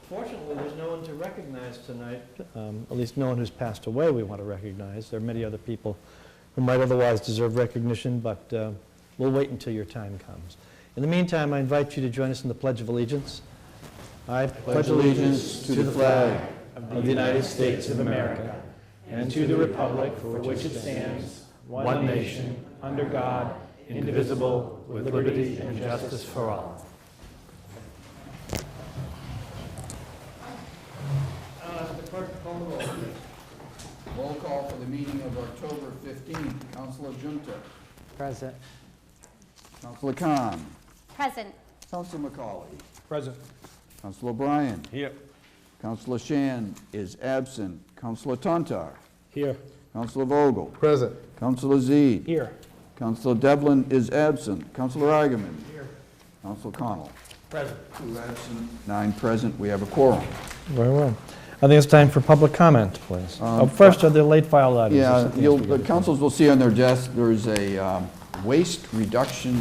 Fortunately, there's no one to recognize tonight, at least no one who's passed away we want to recognize. There are many other people who might otherwise deserve recognition, but we'll wait until your time comes. In the meantime, I invite you to join us in the Pledge of Allegiance. I pledge allegiance to the flag of the United States of America and to the republic for which it stands, one nation, under God, indivisible, with liberty and justice for all. The clerk, call the roll, please. Roll call for the meeting of October 15th. Councilor Junta. Present. Councilor Khan. Present. Councilor McCauley. Present. Councilor Bryan. Here. Councilor Shan is absent. Councilor Tontar. Here. Councilor Vogel. Present. Councilor Zede. Here. Councilor Devlin is absent. Councilor Eigenman. Here. Councilor Connell. Present. 2 absent, 9 present. We have a quorum. Very well. I think it's time for public comment, please. First, are there late filed items? Yeah, Something else we the gotta councils will see on their desk, there's a waste reduction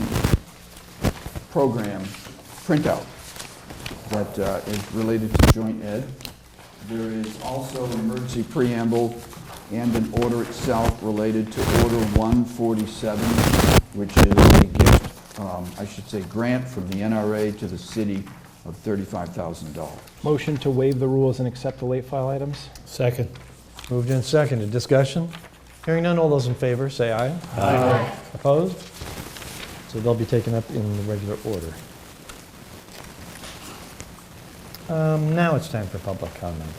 program printout that is related to joint ed. There is also an emergency preamble and an order itself related to Order 147, which is a gift, I should say grant from the NRA to the city of $35,000. Motion to waive the rules and accept the late file items. Second. Moved and seconded. Discussion? Hearing none, all those in favor, say aye. Aye. Opposed? So they'll be taken up in the regular order. Now it's time for public comment.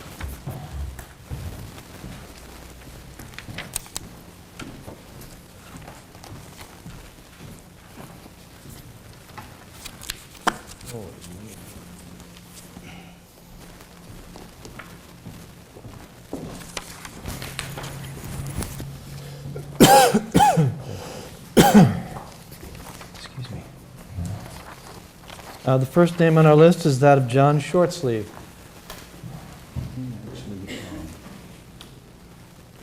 Excuse me. The first name on our list is that of John Shortsleeve. Actually,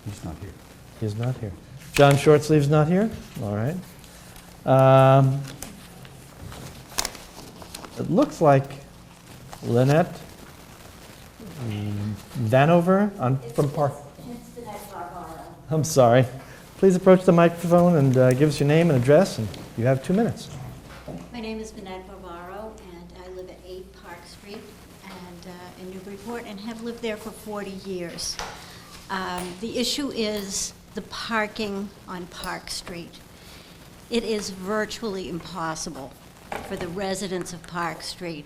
he's not here. He's not here. John Shortsleeve's not here? All right. It looks like Lynette Vanover from Park. I'm sorry. Please approach the microphone and give us your name and address, and you have 2 minutes. My name is Vinette Barbaro, and I live at 8 Park Street and in Newburyport, and have lived there for 40 years. The issue is the parking on Park Street. It is virtually impossible for the residents of Park Street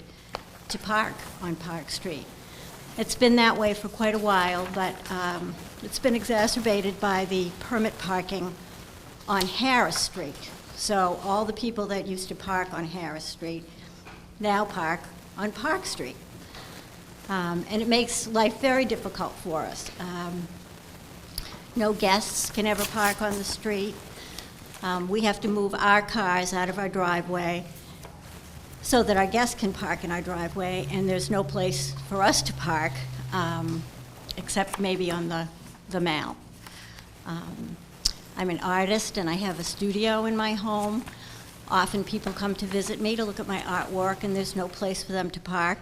to park on Park Street. It's been that way for quite a while, but it's been exacerbated by the permit parking on Harris Street. So all the people that used to park on Harris Street now park on Park Street. And it makes life very difficult for us. No guests can ever park on the street. We have to move our cars out of our driveway so that our guests can park in our driveway, and there's no place for us to park except maybe on the Mall. I'm an artist and I have a studio in my home. Often people come to visit me to look at my artwork, and there's no place for them to park.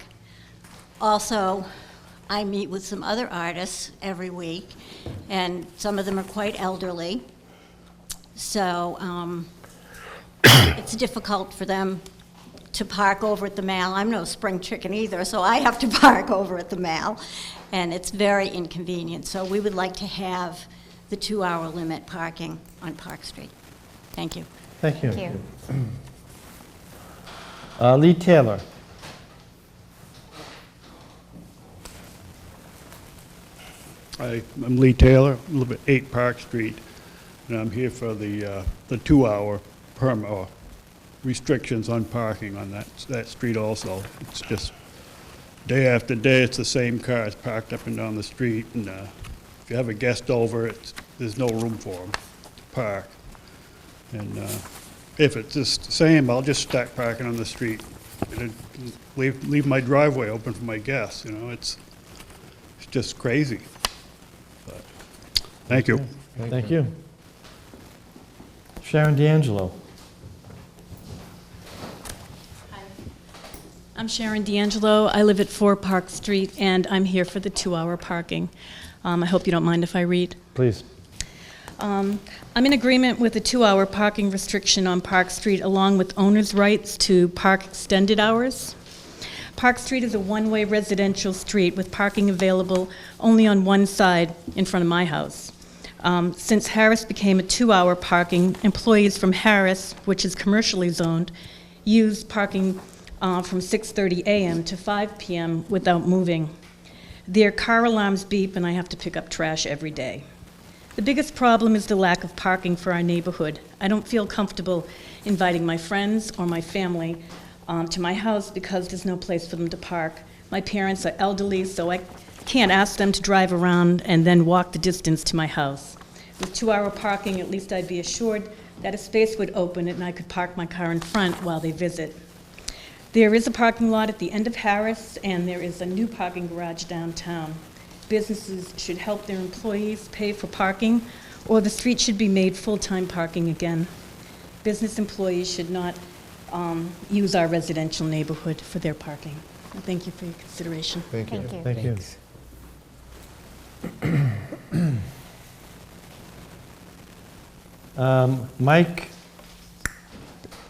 Also, I meet with some other artists every week, and some of them are quite elderly. So it's difficult for them to park over at the Mall. I'm no spring chicken either, so I have to park over at the Mall, and it's very inconvenient. So we would like to have the 2-hour limit parking on Park Street. Thank you. Thank you. Thank Lee Taylor. I'm Lee Taylor, I live at 8 Park Street, and I'm here for the 2-hour permit or restrictions on parking on that street also. It's just day after day, it's the same cars parked up and down the street, and if you have a guest over, there's no room for them to park. And if it's just the same, I'll just start parking on the street and leave my driveway open for my guests. You know, it's just crazy. But, thank you. Thank you. Sharon D'Angelo. Hi. I'm Sharon D'Angelo. I live at 4 Park Street, and I'm here for the 2-hour parking. I hope you don't mind if I read. Please. I'm in agreement with the 2-hour parking restriction on Park Street, along with owners' rights to park extended hours. Park Street is a one-way residential street with parking available only on one side in front of my house. Since Harris became a 2-hour parking, employees from Harris, which is commercially zoned, use parking from 6:30 a.m. to 5 p.m. without moving. Their car alarms beep, and I have to pick up trash every day. The biggest problem is the lack of parking for our neighborhood. I don't feel comfortable inviting my friends or my family to my house because there's no place for them to park. My parents are elderly, so I can't ask them to drive around and then walk the distance to my house. With 2-hour parking, at least I'd be assured that a space would open and I could park my car in front while they visit. There is a parking lot at the end of Harris, and there is a new parking garage downtown. Businesses should help their employees pay for parking, or the street should be made full-time parking again. Business employees should not use our residential neighborhood for their parking. And thank you for your consideration. Thank you. Thank you. Mike,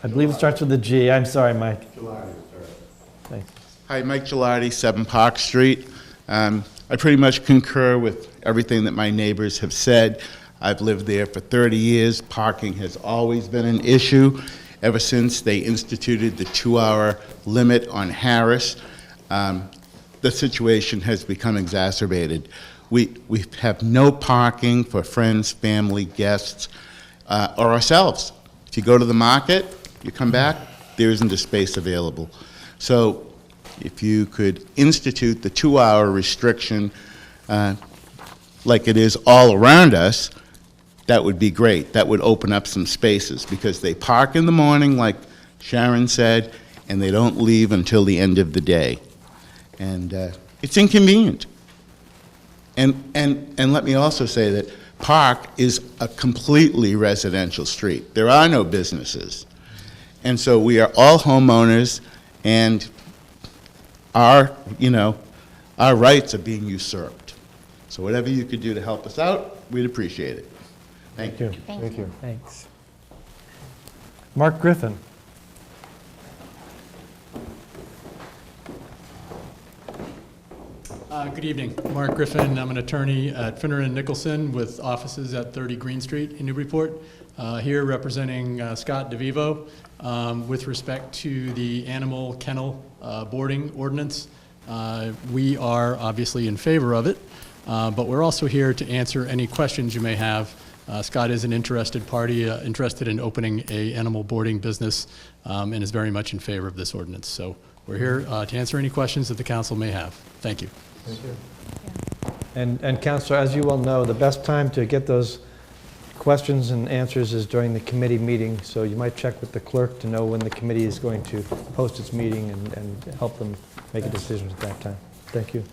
I believe it starts with a G. I'm sorry, Mike. Thanks. Hi, Mike Gilardi, 7 Park Street. I pretty much concur with everything that my neighbors have said. I've lived there for 30 years. Parking has always been an issue ever since they instituted the 2-hour limit on Harris. The situation has become exacerbated. We have no parking for friends, family, guests, or ourselves. If you go to the market, you come back, there isn't a space available. So if you could institute the 2-hour restriction like it is all around us, that would be great. That would open up some spaces because they park in the morning, like Sharon said, and they don't leave until the end of the day. And it's inconvenient. And let me also say that Park is a completely residential street. There are no businesses. And so we are all homeowners, and our rights are being usurped. So whatever you could do to help us out, we'd appreciate it. Thank you. Thank you. Thanks. Mark Griffin. Good evening. Mark Griffin. I'm an attorney at Finner & Nicholson with offices at 30 Green Street in Newburyport. Here representing Scott DeVivo with respect to the animal kennel boarding ordinance. We are obviously in favor of it, but we're also here to answer any questions you may have. Scott is an interested party, interested in opening an animal boarding business, and is very much in favor of this ordinance. So we're here to answer any questions that the council may have. Thank you. Thank you. And Councilor, as you well know, the best time to get those questions and answers is during the committee meeting, so you might check with the clerk to know when the committee is going to post its meeting and help them make a decision at that time. Thank you.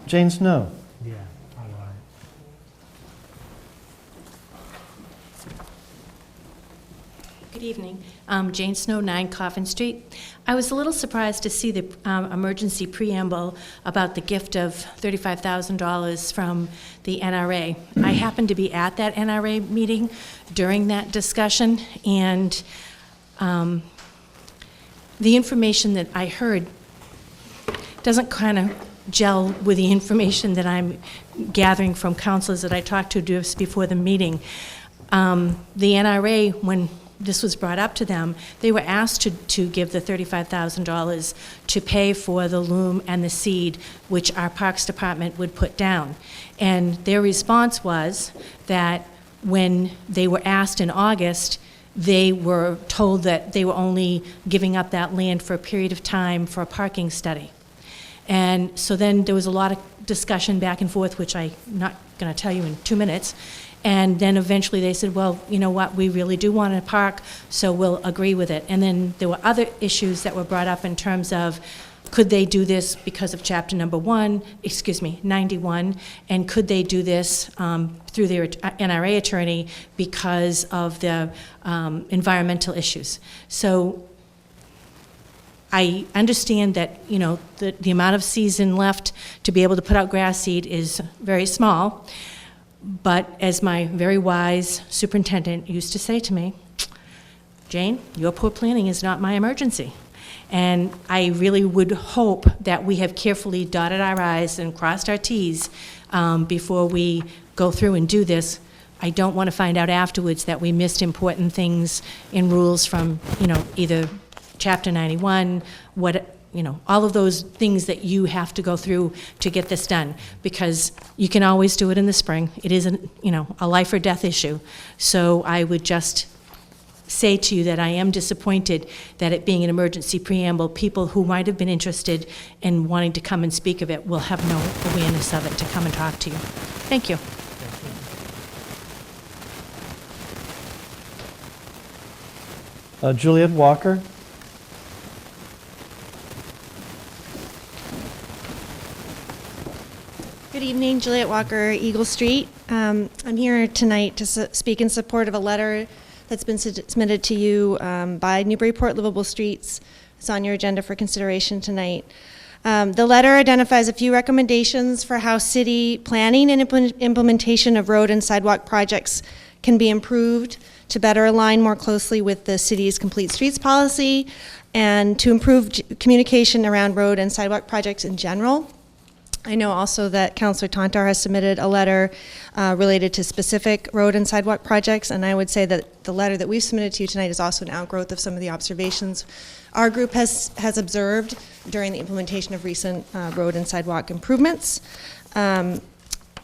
Jane Snow. Yeah. Good evening. Jane Snow, 9 Coffin Street. I was a little surprised to see the emergency preamble about the gift of $35,000 from the NRA. I happened to be at that NRA meeting during that discussion, and the information that I heard doesn't kind of gel with the information that I'm gathering from counselors that I talked to just before the meeting. The NRA, when this was brought up to them, they were asked to give the $35,000 to pay for the loom and the seed, which our Parks Department would put down. And their response was that when they were asked in August, they were told that they were only giving up that land for a period of time for a parking study. And so then there was a lot of discussion back and forth, which I'm not going to tell you in 2 minutes. And then eventually they said, well, you know what, we really do want to park, so we'll agree with it. And then there were other issues that were brought up in terms of, could they do this because of chapter number 91, and could they do this through their NRA attorney because of the environmental issues. So I understand that, you know, the amount of season left to be able to put out grass seed is very small, but as my very wise superintendent used to say to me, Jane, your poor planning is not my emergency. And I really would hope that we have carefully dotted our i's and crossed our t's before we go through and do this. I don't want to find out afterwards that we missed important things in rules from, you know, either Chapter 91, all of those things that you have to go through to get this done, because you can always do it in the spring. It isn't, a life or death issue. So I would just say to you that I am disappointed that it being an emergency preamble, people who might have been interested in wanting to come and speak of it will have no awareness of it to come and talk to you. Thank you. Juliet Walker. Good evening, Juliet Walker, Eagle Street. I'm here tonight to speak in support of a letter that's been submitted to you by Newburyport Livable Streets. It's on your agenda for consideration tonight. The letter identifies a few recommendations for how city planning and implementation of road and sidewalk projects can be improved to better align more closely with the city's complete streets policy and to improve communication around road and sidewalk projects in general. I know also that Councilor Tantar has submitted a letter related to specific road and sidewalk projects, and I would say that the letter that we've submitted to you tonight is also an outgrowth of some of the observations our group has observed during the implementation of recent road and sidewalk improvements.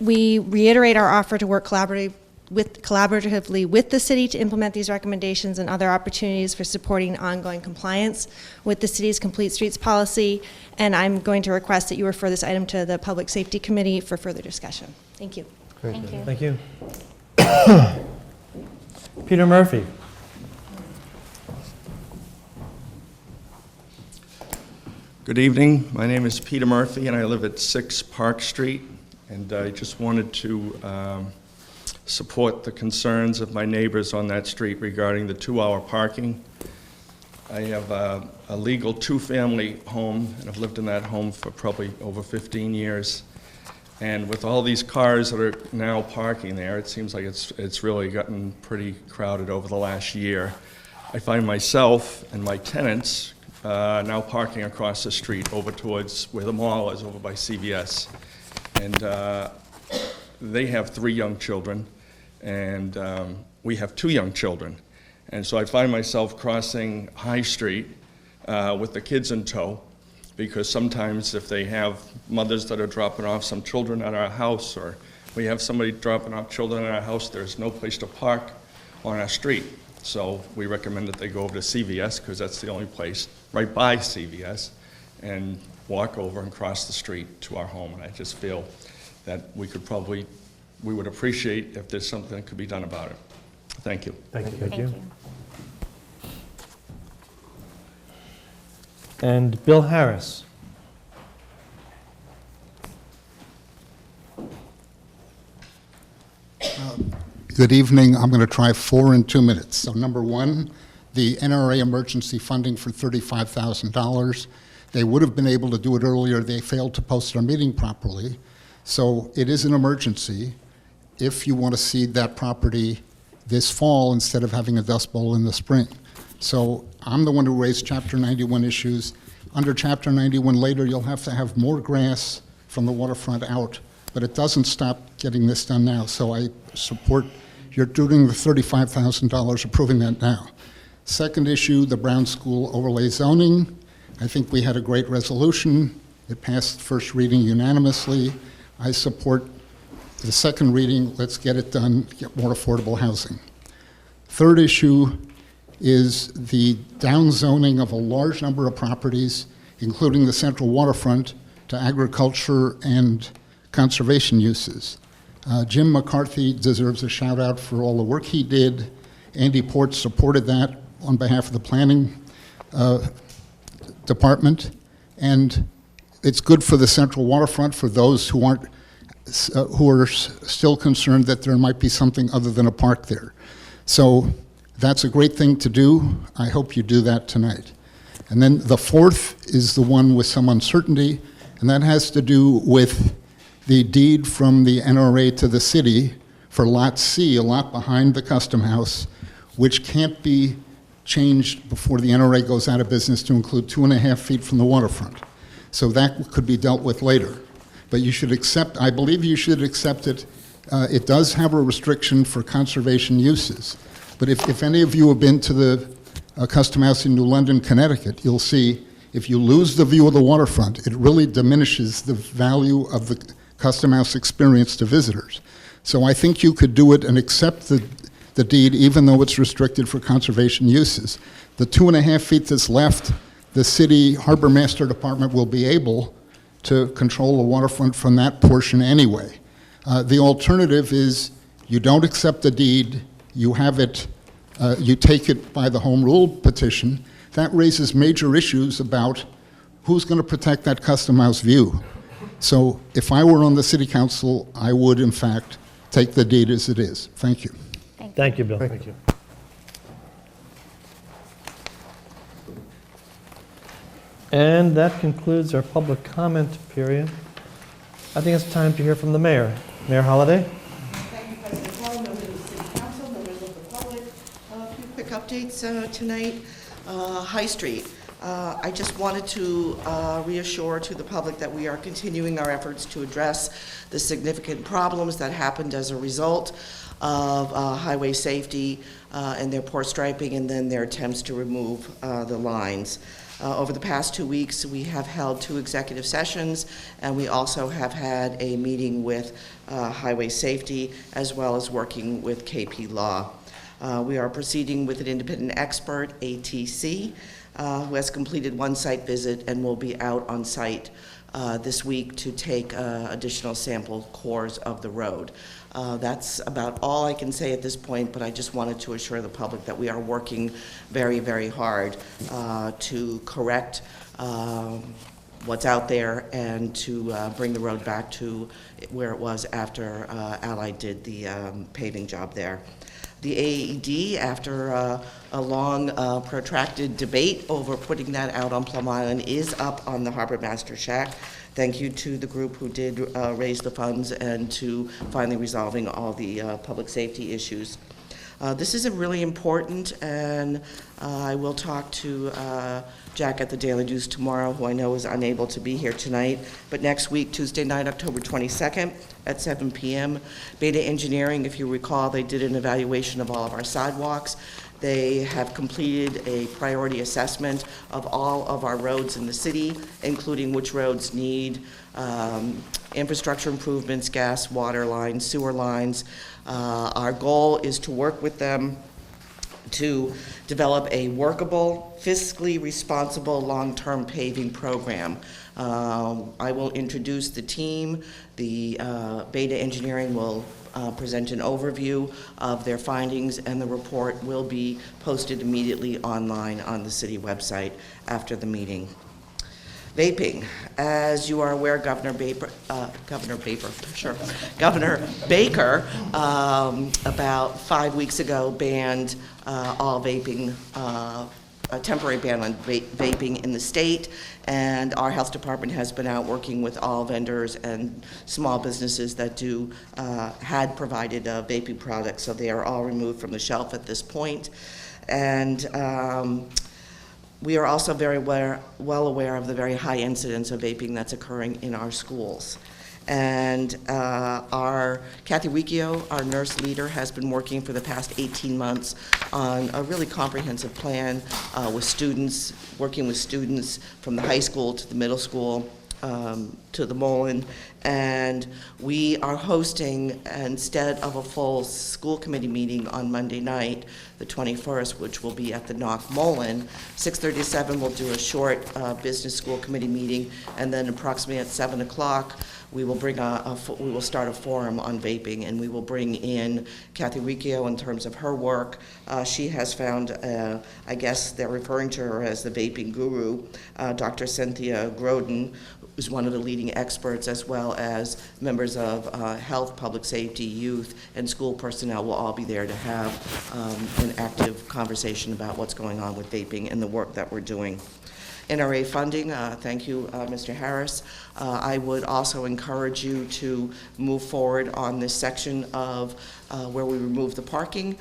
We reiterate our offer to work collaboratively with the city to implement these recommendations and other opportunities for supporting ongoing compliance with the city's complete streets policy. And I'm going to request that you refer this item to the Public Safety Committee for further discussion. Thank you. Great. Thank you. Thank you. Peter Murphy. Good evening. My name is Peter Murphy, and I live at 6 Park Street. And I just wanted to support the concerns of my neighbors on that street regarding the 2-hour parking. I have a legal 2-family home, and I've lived in that home for probably over 15 years. And with all these cars that are now parking there, it seems like it's really gotten pretty crowded over the last year. I find myself and my tenants now parking across the street over towards where the mall is, over by CVS. And they have 3 young children, and we have 2 young children. And so I find myself crossing High Street with the kids in tow, because sometimes if they have mothers that are dropping off some children at our house, or we have somebody dropping off children at our house, there's no place to park on our street. So we recommend that they go over to CVS, because that's the only place right by CVS, and walk over and cross the street to our home. And I just feel that we would appreciate if there's something that could be done about it. Thank you. Thank you. Thank you. And Bill Harris. Good evening. I'm going to try 4 in 2 minutes. So number 1, the NRA emergency funding for $35,000. They would have been able to do it earlier. They failed to post their meeting properly. So it is an emergency if you want to seed that property this fall instead of having a dust bowl in the spring. So I'm the one who raised Chapter 91 issues. Under Chapter 91 later, you'll have to have more grass from the waterfront out, but it doesn't stop getting this done now. So I support you're doing the $35,000, approving that now. Second issue, the Brown School overlay zoning. I think we had a great resolution. It passed first reading unanimously. I support the second reading. Let's get it done, get more affordable housing. Third issue is the downzoning of a large number of properties, including the central waterfront, to agriculture and conservation uses. Jim McCarthy deserves a shout out for all the work he did. Andy Port supported that on behalf of the planning department. And it's good for the central waterfront for those who are still concerned that there might be something other than a park there. So that's a great thing to do. I hope you do that tonight. And then the fourth is the one with some uncertainty, and that has to do with the deed from the NRA to the city for Lot C, a lot behind the Custom House, which can't be changed before the NRA goes out of business to include 2.5 feet from the waterfront. So that could be dealt with later. But you should accept, I believe you should accept it. It does have a restriction for conservation uses. But if any of you have been to the Custom House in New London, Connecticut, you'll see if you lose the view of the waterfront, it really diminishes the value of the Custom House experience to visitors. So I think you could do it and accept the deed even though it's restricted for conservation uses. The 2.5 feet that's left, the city harbor master department will be able to control the waterfront from that portion anyway. The alternative is you don't accept the deed, you have it, you take it by the home rule petition. That raises major issues about who's going to protect that Custom House view. So if I were on the city council, I would in fact take the deed as it is. Thank you. Thank you, Bill. Thank you. And that concludes our public comment period. I think it's time to hear from the mayor. Mayor Holliday? Thank you, President Paul, members of the City Council, members of the public. A few quick updates tonight. High Street. I just wanted to reassure to the public that we are continuing our efforts to address the significant problems that happened as a result of highway safety and their poor striping and then their attempts to remove the lines. Over the past 2 weeks, we have held 2 executive sessions, and we also have had a meeting with Highway Safety, as well as working with KP Law. We are proceeding with an independent expert, ATC, who has completed 1 site visit and will be out on site this week to take additional sample cores of the road. That's about all I can say at this point, but I just wanted to assure the public that we are working very, very hard to correct what's out there and to bring the road back to where it was after Allied did the paving job there. The AED, after a long, protracted debate over putting that out on Plum Island, is up on the Harbor Master Shack. Thank you to the group who did raise the funds and to finally resolving all the public safety issues. This is a really important, and I will talk to Jack at the Daily News tomorrow, who I know is unable to be here tonight. But next week, Tuesday night, October 22nd at 7 p.m., Beta Engineering, if you recall, they did an evaluation of all of our sidewalks. They have completed a priority assessment of all of our roads in the city, including which roads need infrastructure improvements, gas, water lines, sewer lines. Our goal is to work with them to develop a workable, fiscally responsible, long-term paving program. I will introduce the team. The Beta Engineering will present an overview of their findings, and the report will be posted immediately online on the city website after the meeting. Vaping, as you are aware, Governor Baker, about 5 weeks ago banned all vaping, a temporary ban on vaping in the state, and our health department has been out working with all vendors and small businesses that had provided vaping products, so they are all removed from the shelf at this point. And we are also very well aware of the very high incidence of vaping that's occurring in our schools. And our Kathy Riccio, our nurse leader, has been working for the past 18 months on a really comprehensive plan with students, working with students from the high school to the middle school to the Mullen. And we are hosting, instead of a full school committee meeting on Monday night, the 21st, which will be at the Knock Mullen, 6:30 to 7, we'll do a short business school committee meeting, and then approximately at 7 o'clock, we will bring we will start a forum on vaping, and we will bring in Kathy Riccio in terms of her work. She has found, I guess they're referring to her as the vaping guru, Dr. Cynthia Groden, who's one of the leading experts, as well as members of health, public safety, youth, and school personnel will all be there to have an active conversation about what's going on with vaping and the work that we're doing. NRA funding. Thank you, Mr. Harris. I would also encourage you to move forward on this section of where we remove the parking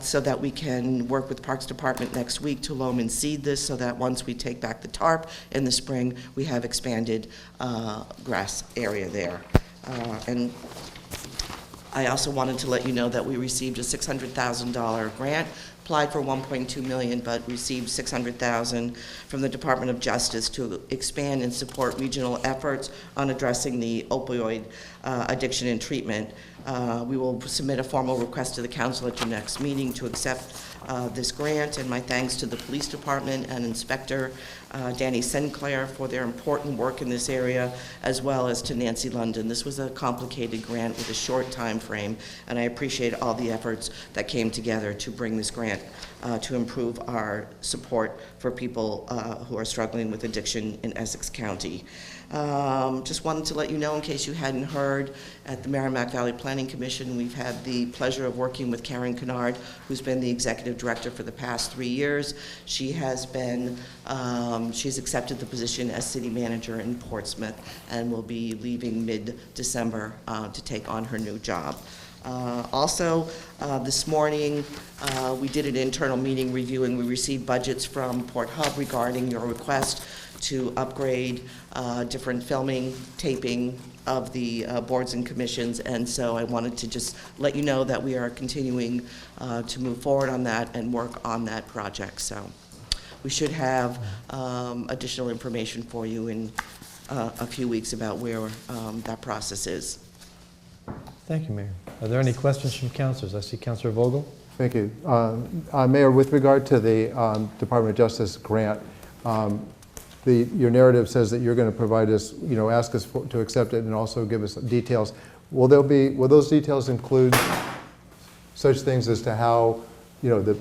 so that we can work with Parks Department next week to loam and seed this so that once we take back the tarp in the spring, we have expanded grass area there. And I also wanted to let you know that we received a $600,000 grant, applied for $1.2 million, but received $600,000 from the Department of Justice to expand and support regional efforts on addressing the opioid addiction and treatment. We will submit a formal request to the council at your next meeting to accept this grant, and my thanks to the police department and Inspector Danny Sinclair for their important work in this area, as well as to Nancy London. This was a complicated grant with a short time frame, and I appreciate all the efforts that came together to bring this grant to improve our support for people who are struggling with addiction in Essex County. Just wanted to let you know, in case you hadn't heard, at the Merrimack Valley Planning Commission, we've had the pleasure of working with Karen Kennard, who's been the executive director for the past 3 years. She has been, she's accepted the position as city manager in Portsmouth and will be leaving mid-December to take on her new job. Also, this morning, we did an internal meeting review and we received budgets from Port Hub regarding your request to upgrade different filming, taping of the boards and commissions, and so I wanted to just let you know that we are continuing to move forward on that and work on that project. So we should have additional information for you in a few weeks about where that process is. Thank you, Mayor. Are there any questions from councilors? I see Councilor Vogel. Thank you. Mayor, with regard to the Department of Justice grant, your narrative says that you're going to provide us, ask us to accept it and also give us details. Will those details include such things as to how, the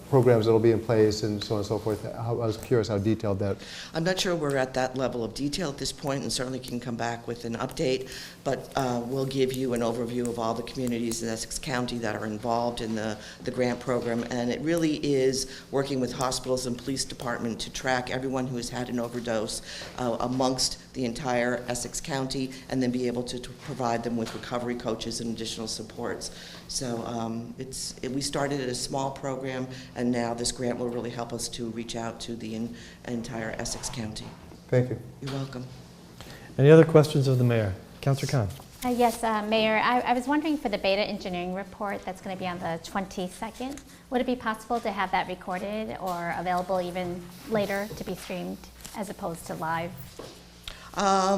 programs that will be in place and so on and so forth? I was curious how detailed that. I'm not sure we're at that level of detail at this point, and certainly can come back with an update, but we'll give you an overview of all the communities in Essex County that are involved in the grant program, and it really is working with hospitals and police department to track everyone who has had an overdose amongst the entire Essex County, and then be able to provide them with recovery coaches and additional supports. So we started at a small program, and now this grant will really help us to reach out to the entire Essex County. Thank you. You're welcome. Any other questions of the mayor? Councilor Khan. Yes, Mayor, I was wondering for the beta engineering report that's going to be on the 22nd, would it be possible to have that recorded or available even later to be streamed as opposed to live?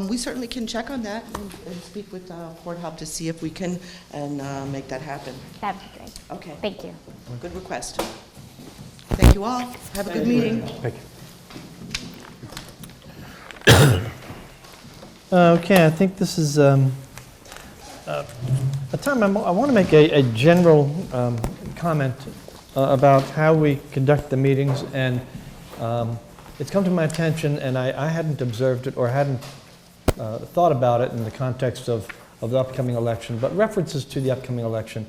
We certainly can check on that and speak with Port Hub to see if we can and make that happen. That would be great. Okay. Thank you. Good request. Thank you all. Have a good meeting. Thank you. Okay, I think this is a time I want to make a general comment about how we conduct the meetings, and it's come to my attention, and I hadn't observed it or hadn't thought about it in the context of the upcoming election, but references to the upcoming election,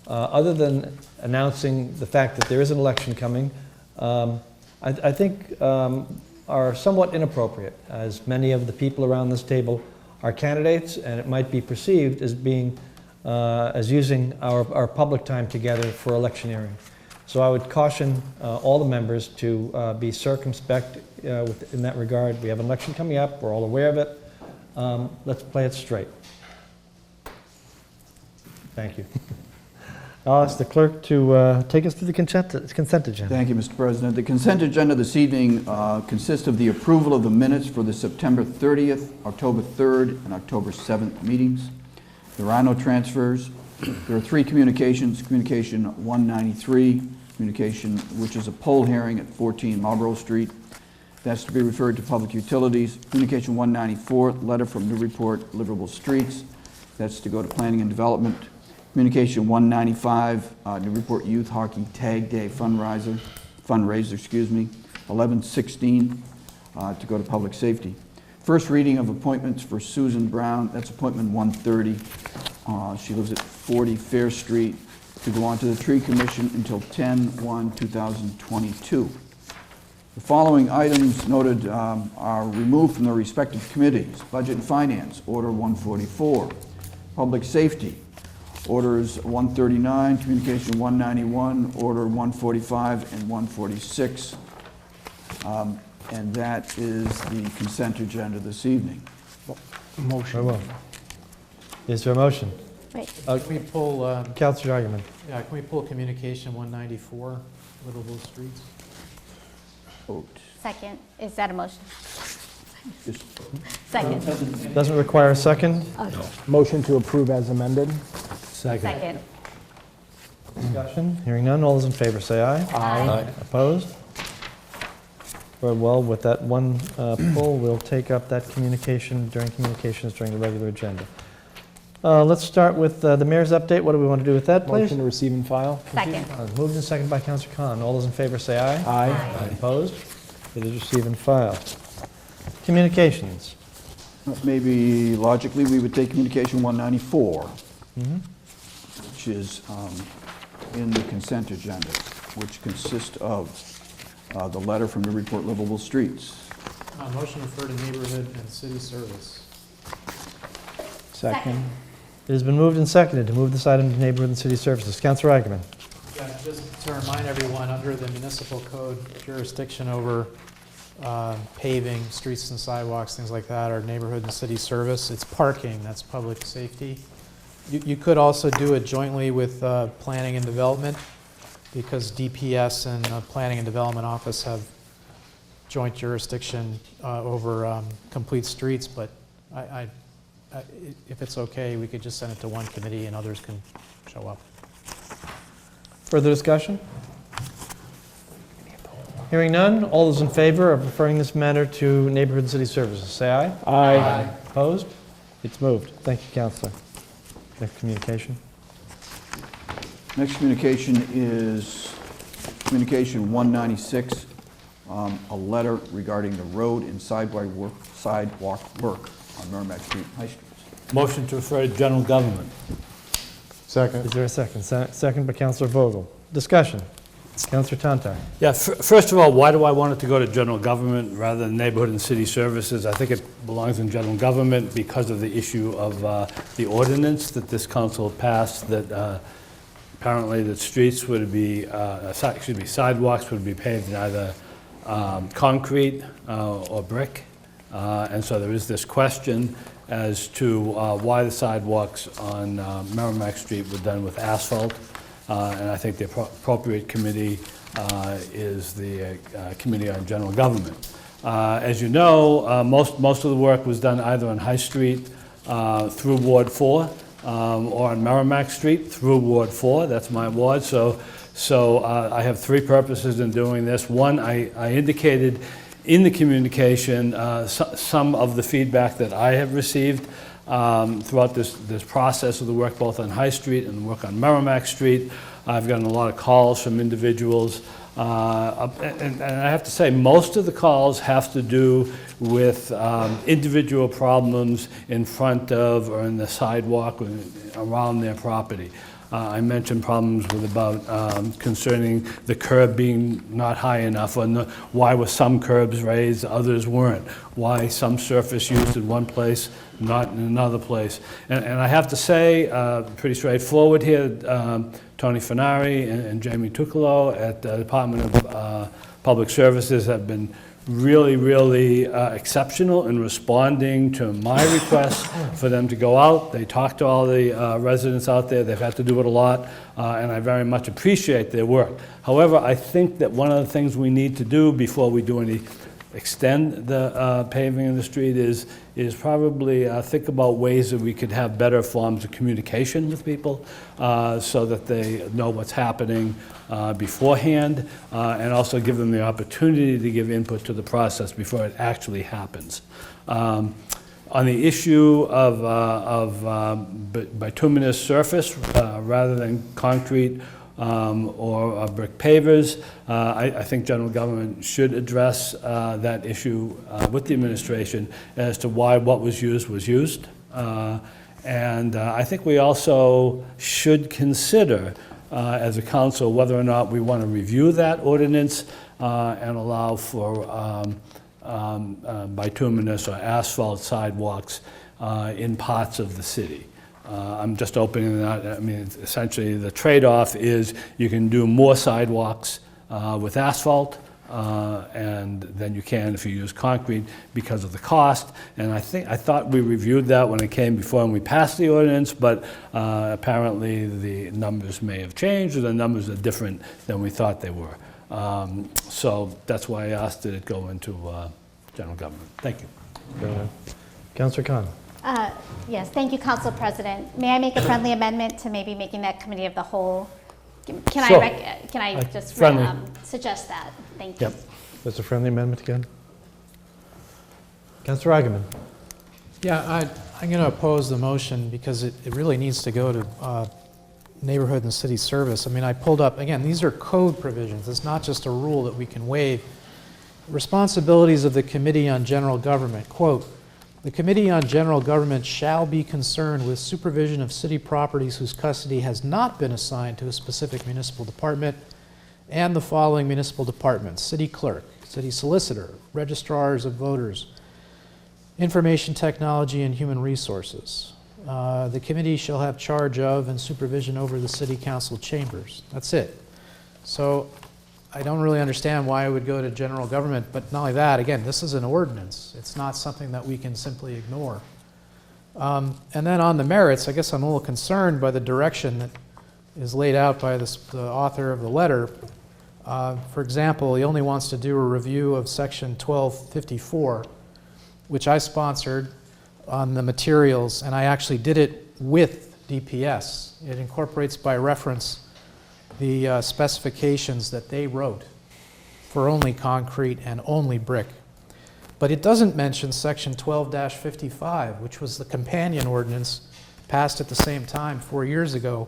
other than announcing the fact that there is an election coming, I think are somewhat inappropriate, as many of the people around this table are candidates, and it might be perceived as being as using our public time together for electioneering. So I would caution all the members to be circumspect in that regard. We have an election coming up. We're all aware of it. Let's play it straight. Thank you. I'll ask the clerk to take us through the consent agenda. Thank you, Mr. President. The consent agenda this evening consists of the approval of the minutes for the September 30th, October 3rd, and October 7th meetings. There are no transfers. There are 3 communications. Communication 193, communication which is a poll hearing at 14 Marlborough Street. That's to be referred to Public Utilities. Communication 194, letter from Newburyport, Livable Streets. That's to go to Planning and Development. Communication 195, Newburyport Youth Hockey Tag Day fundraiser, 1116, to go to Public Safety. First reading of appointments for Susan Brown, that's appointment 130. She lives at 40 Fair Street, to go on to the Tree Commission until 10/1/2022. The following items noted are removed from their respective committees. Budget and Finance, Order 144. Public Safety, Orders 139, Communication 191, Order 145, and 146. And that is the consent agenda this evening. Motion. Very well. Is there a motion? Wait, Can we pull, Counselor Argument. yeah, can we pull Communication 194, Livable Streets? Vote. second, is that a motion? Just- Second. Doesn't require a second. Motion to approve as amended. Second. Discussion. Hearing none. All those in favor say aye. Aye. Opposed? Very well. With that one pull, we'll take up that communications during the regular agenda. Let's start with the mayor's update. What do we want to do with that, please? Motion to receive and file. Second. Moved and seconded by Councilor Khan. All those in favor say aye. Aye. Opposed? It is receive and file. Communications. Maybe logically, we would take Communication 194, which is in the consent agenda, which consists of the letter from Newburyport Livable Streets. Motion to refer to Neighborhood and City Service. Second. It has been moved and seconded to move this item to Neighborhood and City Services. Councilor Eigenman. Yeah, just to remind everyone, under the municipal code jurisdiction over paving, streets and sidewalks, things like that, or neighborhood and city service, it's parking, that's public safety. You could also do it jointly with planning and development, because DPS and Planning and Development Office have joint jurisdiction over complete streets, but if it's okay, we could just send it to one committee and others can show up. Further discussion? Hearing none, all those in favor of referring this matter to Neighborhood and City Services, say aye. Aye. Opposed? It's moved. Thank you, Councilor. Next communication. Next communication is Communication 196, a letter regarding the road and sidewalk work on Merrimack Street, High Street. Motion to refer to general government. Second. Is there a second? Second by Councilor Vogel. Discussion. Councilor Tantar. Yeah, first of all, why do I want it to go to general government rather than neighborhood and city services? I think it belongs in general government because of the issue of the ordinance that this council passed that apparently that streets would be, sidewalks would be paved in either concrete or brick. And so there is this question as to why the sidewalks on Merrimack Street were done with asphalt. And I think the appropriate committee is the Committee on General Government. As you know, most of the work was done either on High Street through Ward 4 or on Merrimack Street through Ward 4. That's my ward. So I have three purposes in doing this. One, I indicated in the communication some of the feedback that I have received throughout this process of the work both on High Street and the work on Merrimack Street. I've gotten a lot of calls from individuals. And I have to say, most of the calls have to do with individual problems in front of or in the sidewalk or around their property. I mentioned problems concerning the curb being not high enough, or why were some curbs raised, others weren't, why some surface used in one place, not in another place. And I have to say, pretty straightforward here, Tony Finari and Jamie Tuccolo at the Department of Public Services have been really exceptional in responding to my request for them to go out. They talk to all the residents out there. They've had to do it a lot, and I very much appreciate their work. However, I think that one of the things we need to do before we do any extend the paving in the street is probably think about ways that we could have better forms of communication with people so that they know what's happening beforehand, and also give them the opportunity to give input to the process before it actually happens. On the issue of bituminous surface rather than concrete or brick pavers, I think general government should address that issue with the administration as to why what was used. And I think we also should consider as a council whether or not we want to review that ordinance and allow for bituminous or asphalt sidewalks in parts of the city. I'm just opening that. I mean, essentially the trade-off is you can do more sidewalks with asphalt and than you can if you use concrete because of the cost. And I thought we reviewed that when it came before and we passed the ordinance, but apparently the numbers may have changed or the numbers are different than we thought they were. So that's why I asked that it go into general government. Thank you. Councillor Khan. Yes, thank you, Council President. May I make a friendly amendment to maybe making that committee of the whole? Can Sure. I just suggest that? Thank you. Yep. That's a friendly amendment again. Councillor Eigenman. Yeah, I'm going to oppose the motion because it really needs to go to neighborhood and city service. I mean, I pulled up, again, these are code provisions. It's not just a rule that we can waive. Responsibilities of the Committee on General Government. Quote, the Committee on General Government shall be concerned with supervision of city properties whose custody has not been assigned to a specific municipal department and the following municipal departments: city clerk, city solicitor, registrars of voters, information technology and human resources. The committee shall have charge of and supervision over the city council chambers. That's it. So I don't really understand why it would go to general government, but not only that, again, this is an ordinance. It's not something that we can simply ignore. And then on the merits, I guess I'm a little concerned by the direction that is laid out by the author of the letter. For example, he only wants to do a review of section 1254, which I sponsored on the materials, and I actually did it with DPS. It incorporates by reference the specifications that they wrote for only concrete and only brick. But it doesn't mention section 12-55, which was the companion ordinance passed at the same time 4 years ago,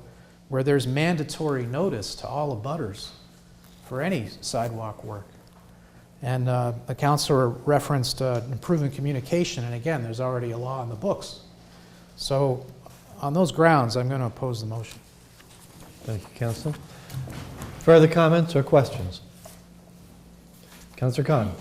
where there's mandatory notice to all abutters for any sidewalk work. And the councilor referenced improving communication, and again, there's already a law in the books. So on those grounds, I'm going to oppose the motion. Thank you, Councilor. Further comments or questions? Councillor Khan.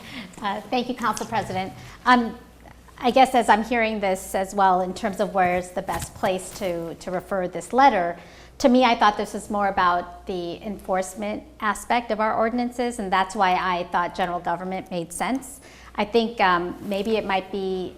Thank you, Council President. I guess as I'm hearing this as well, in terms of where's the best place to refer this letter, to me, I thought this was more about the enforcement aspect of our ordinances, and that's why I thought general government made sense. I think maybe it might be,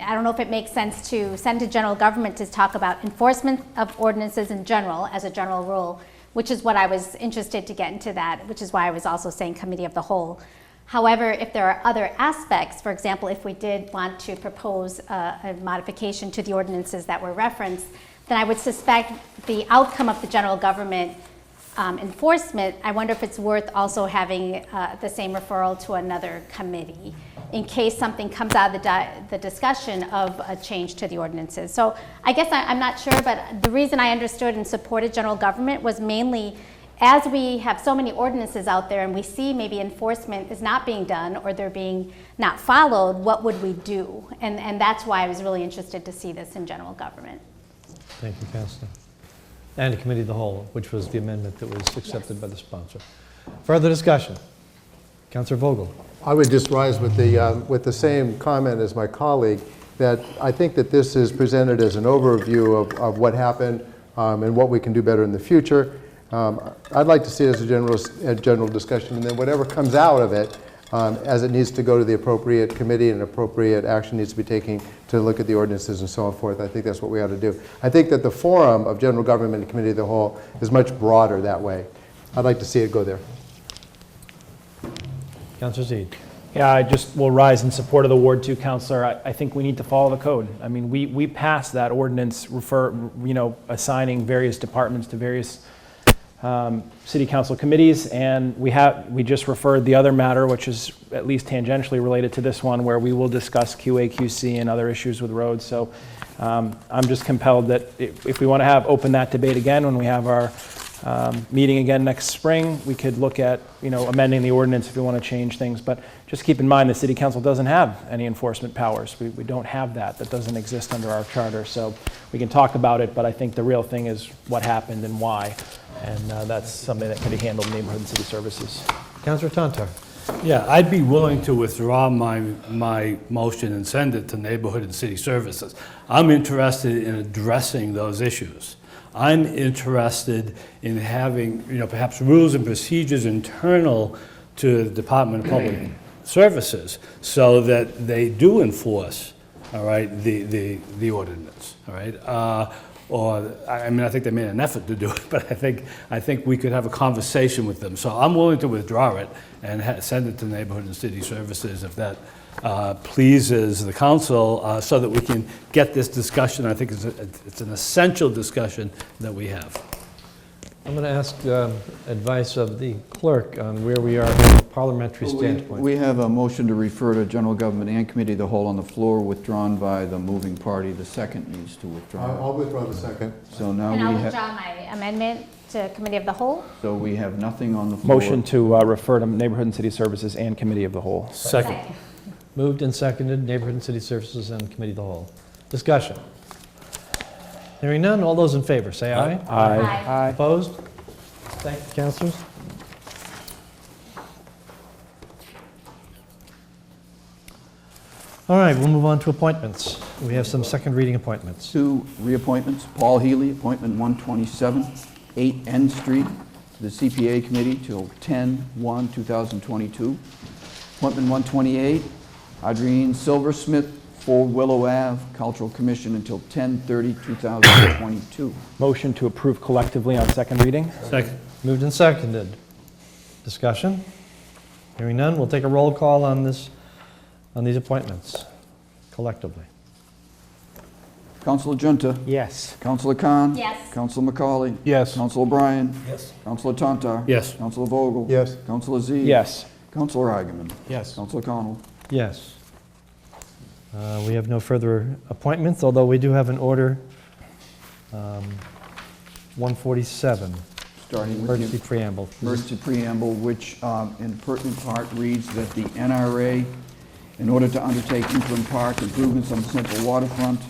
I don't know if it makes sense to send to general government to talk about enforcement of ordinances in general as a general rule, which is what I was interested to get into that, which is why I was also saying committee of the whole. However, if there are other aspects, for example, if we did want to propose a modification to the ordinances that were referenced, then I would suspect the outcome of the general government enforcement, I wonder if it's worth also having the same referral to another committee in case something comes out of the discussion of a change to the ordinances. So I guess I'm not sure, but the reason I understood and supported general government was mainly as we have so many ordinances out there and we see maybe enforcement is not being done or they're being not followed, what would we do? And that's why I was really interested to see this in general government. Thank you, Councillor. And a committee of the whole, which was the amendment that was accepted by the sponsor. Further discussion? Councillor Vogel. I would just rise with the same comment as my colleague, that I think that this is presented as an overview of what happened and what we can do better in the future. I'd like to see it as a general discussion, and then whatever comes out of it, as it needs to go to the appropriate committee and appropriate action needs to be taken to look at the ordinances and so on forth. I think that's what we ought to do. I think that the forum of general government and committee of the whole is much broader that way. I'd like to see it go there. Councillor Zeid. Yeah, I just will rise in support of the Ward 2 councillor. I think we need to follow the code. I mean, we passed that ordinance assigning various departments to various city council committees, and we just referred the other matter, which is at least tangentially related to this one, where we will discuss QA/QC and other issues with roads. So I'm just compelled that if we want to open that debate again when we have our meeting again next spring, we could look at, amending the ordinance if we want to change things. But just keep in mind, the city council doesn't have any enforcement powers. We don't have that. That doesn't exist under our charter. So we can talk about it, but I think the real thing is what happened and why. And that's something that can be handled in Neighborhood and City Services. Councilor Tantar. Yeah, I'd be willing to withdraw my motion and send it to Neighborhood and City Services. I'm interested in addressing those issues. I'm interested in having, perhaps rules and procedures internal to the Department of Public Services so that they do enforce, all right, the ordinance, all right? I think they made an effort to do it, but I think we could have a conversation with them. So I'm willing to withdraw it and send it to Neighborhood and City Services if that pleases the council, so that we can get this discussion. I think it's an essential discussion that we have. I'm going to ask advice of the clerk on where we are from a parliamentary standpoint. We have a motion to refer to General Government and Committee of the Whole on the floor, withdrawn by the moving party. The second needs to withdraw. I'll withdraw the second. So now And I'll we have, withdraw my amendment to Committee of the Whole. so we have nothing on the floor. Motion to refer to Neighborhood and City Services and Committee of the Whole. Second. Moved and seconded, Neighborhood and City Services and Committee of the Whole. Discussion. Hearing none, all those in favor, say aye. Aye. Aye. Opposed? Thank you, councilors. All right, we'll move on to appointments. We have some second reading appointments. 2 reappointments. Paul Healy, appointment 127, 8 N Street, to the CPA Committee till 10/1/2022. Appointment 128, Adrienne Silversmith, 4 Willow Ave, Cultural Commission until 10/30/2022. Motion to approve collectively on second reading. Second. Moved and seconded. Discussion? Hearing none, we'll take a roll call on these appointments collectively. Councilor Junta. Yes. Councilor Khan. Yes. Councilor McCauley. Yes. Councilor O'Brien. Yes. Councilor Tantar. Yes. Councilor Vogel. Yes. Councilor Z. Yes. Councilor Eigenman. Yes. Councilor Connell. Yes. We have no further appointments, although we do have an order, 147, Starting with emergency the preamble. emergency preamble, which in pertinent part reads that the NRA, in order to undertake interim park improvements on the central waterfront,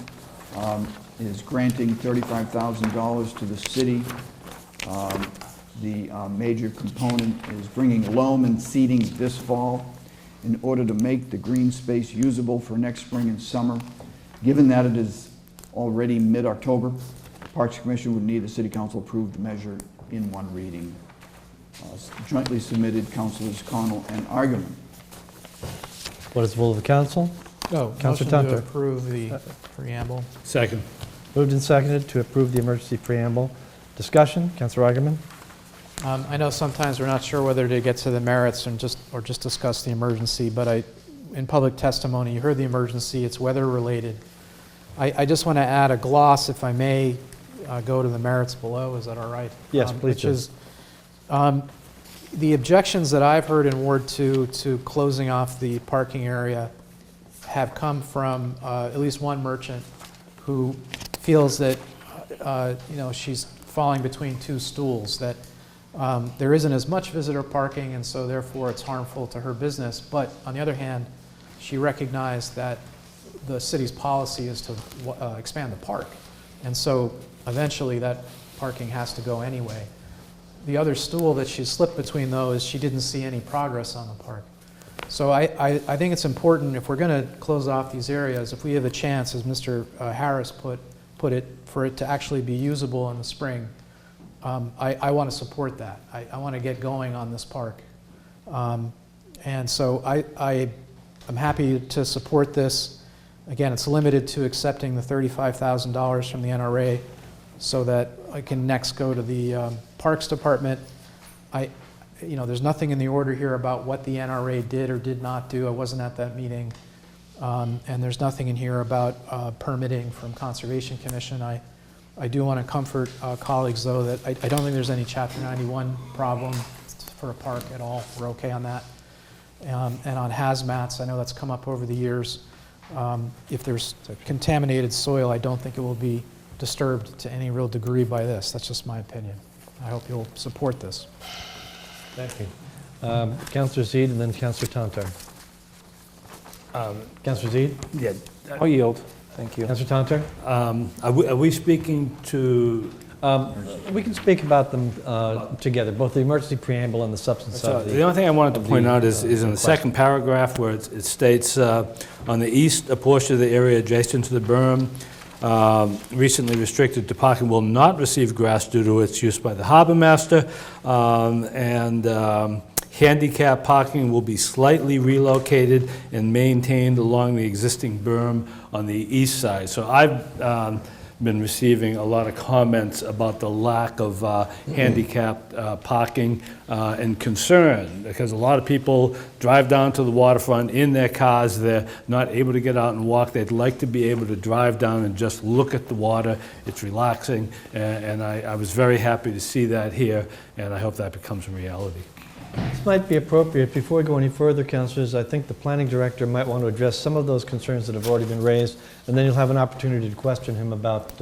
is granting $35,000 to the city. The major component is bringing loam and seeding this fall in order to make the green space usable for next spring and summer. Given that it is already mid-October, the Parks Commission would need the City Council approve the measure in one reading. Jointly submitted, Councilors Connell and Argument. What is the will of the council? Motion Councilor to Tantar. approve the preamble. Second. Moved and seconded to approve the emergency preamble. Discussion? Councilor Eigenman? I know sometimes we're not sure whether to get to the merits or just discuss the emergency, but in public testimony, you heard the emergency, it's weather-related. I just want to add a gloss, if I may, go to the merits below, is that all right? Yes, please do. Which is, the objections that I've heard in Ward 2 to closing off the parking area have come from at least one merchant who feels that, she's falling between two stools, that there isn't as much visitor parking, and so therefore it's harmful to her business. But on the other hand, she recognized that the city's policy is to expand the park. And so eventually that parking has to go anyway. The other stool that she slipped between those, she didn't see any progress on the park. So I think it's important, if we're going to close off these areas, if we have a chance, as Mr. Harris put it, for it to actually be usable in the spring, I want to support that. I want to get going on this park. And so I'm happy to support this. Again, it's limited to accepting the $35,000 from the NRA so that I can next go to the Parks Department. There's nothing in the order here about what the NRA did or did not do. I wasn't at that meeting. And there's nothing in here about permitting from Conservation Commission. I do want to comfort colleagues, though, that I don't think there's any Chapter 91 problem for a park at all. We're okay on that. And on hazmats, I know that's come up over the years. If there's contaminated soil, I don't think it will be disturbed to any real degree by this. That's just my opinion. I hope you'll support this. Thank you. Councillor Zede and then Councillor Tantar. Councillor Zede? Yeah, I'll yield. Thank you. Councillor Tantar? Are we speaking to? We can speak about them together, both the emergency preamble and the substance So of the only thing I wanted to point out is in the question. second paragraph where it states, on the east, a portion of the area adjacent to the berm recently restricted to parking will not receive grass due to its use by the harbor master, and handicap parking will be slightly relocated and maintained along the existing berm on the east side. So I've been receiving a lot of comments about the lack of handicapped parking and concern, because a lot of people drive down to the waterfront in their cars. They're not able to get out and walk. They'd like to be able to drive down and just look at the water. It's relaxing, and I was very happy to see that here, and I hope that becomes a reality. This might be appropriate. Before we go any further, councillors, I think the planning director might want to address some of those concerns that have already been raised, and then you'll have an opportunity to question him about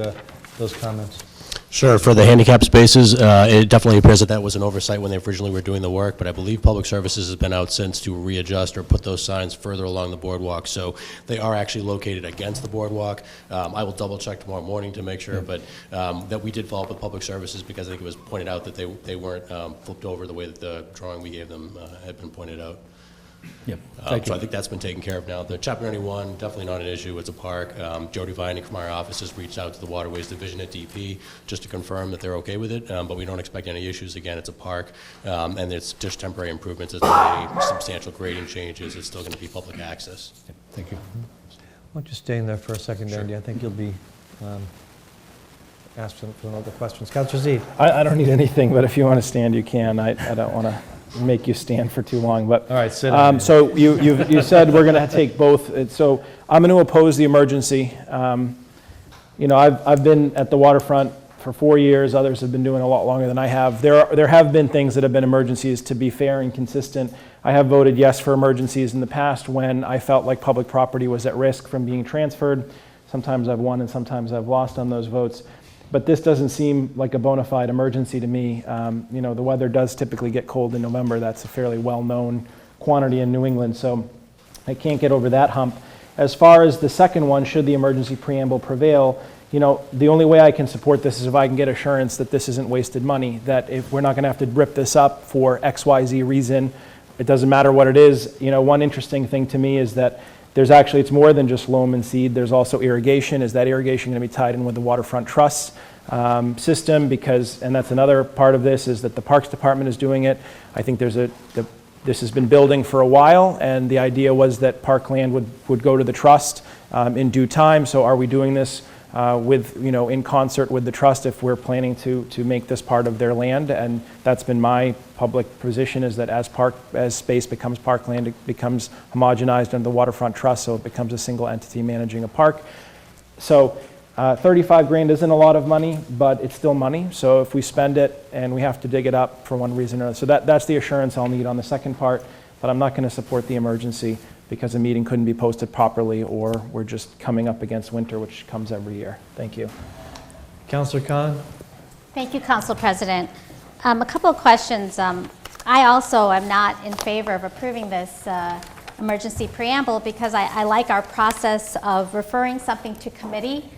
those comments. Sure. For the handicap spaces, it definitely appears that that was an oversight when they originally were doing the work, but I believe Public Services has been out since to readjust or put those signs further along the boardwalk, so they are actually located against the boardwalk. I will double check tomorrow morning to make sure, but that we did follow up with Public Services because I think it was pointed out that they weren't flipped over the way that the drawing we gave them had been pointed out. Yep. So I think that's been taken care of now. The Chapter 91, definitely not an issue. It's a park. Jody Vining from our office has reached out to the Waterways Division at DP just to confirm that they're okay with it, but we don't expect any issues. Again, it's a park, and it's just temporary improvements. It's not any substantial grading changes. It's still going to be public access. Yep. Thank you. Why don't you stay in there for a second, Sure. Andy? I think you'll be asked for other questions. Councillor Zede? I don't need anything, but if you want to stand, you can. I don't want to make you stand for too long, but. All right, sit down. So you said we're going to take both. So I'm going to oppose the emergency. You know, I've been at the waterfront for 4 years. Others have been doing a lot longer than I have. There have been things that have been emergencies. To be fair and consistent, I have voted yes for emergencies in the past when I felt like public property was at risk from being transferred. Sometimes I've won and sometimes I've lost on those votes. But this doesn't seem like a bona fide emergency to me. You know, the weather does typically get cold in November. That's a fairly well-known quantity in New England, so I can't get over that hump. As far as the second one, should the emergency preamble prevail, you know, the only way I can support this is if I can get assurance that this isn't wasted money, that if we're not going to have to rip this up for XYZ reason, it doesn't matter what it is. You know, one interesting thing to me is that it's more than just loam and seed. There's also irrigation. Is that irrigation going to be tied in with the waterfront truss system? Because, and that's another part of this, is that the Parks Department is doing it. I think this has been building for a while, and the idea was that parkland would go to the trust in due time. So are we doing this in concert with the trust if we're planning to make this part of their land? And that's been my public position, is that as space becomes parkland, it becomes homogenized under the waterfront trust, so it becomes a single entity managing a park. So 35 grand isn't a lot of money, but it's still money. So if we spend it and we have to dig it up for one reason or another, so that's the assurance I'll need on the second part. But I'm not going to support the emergency because the meeting couldn't be posted properly, or we're just coming up against winter, which comes every year. Thank you. Councillor Khan? Thank you, Council President. A couple of questions. I also am not in favor of approving this emergency preamble because I like our process of referring something to committee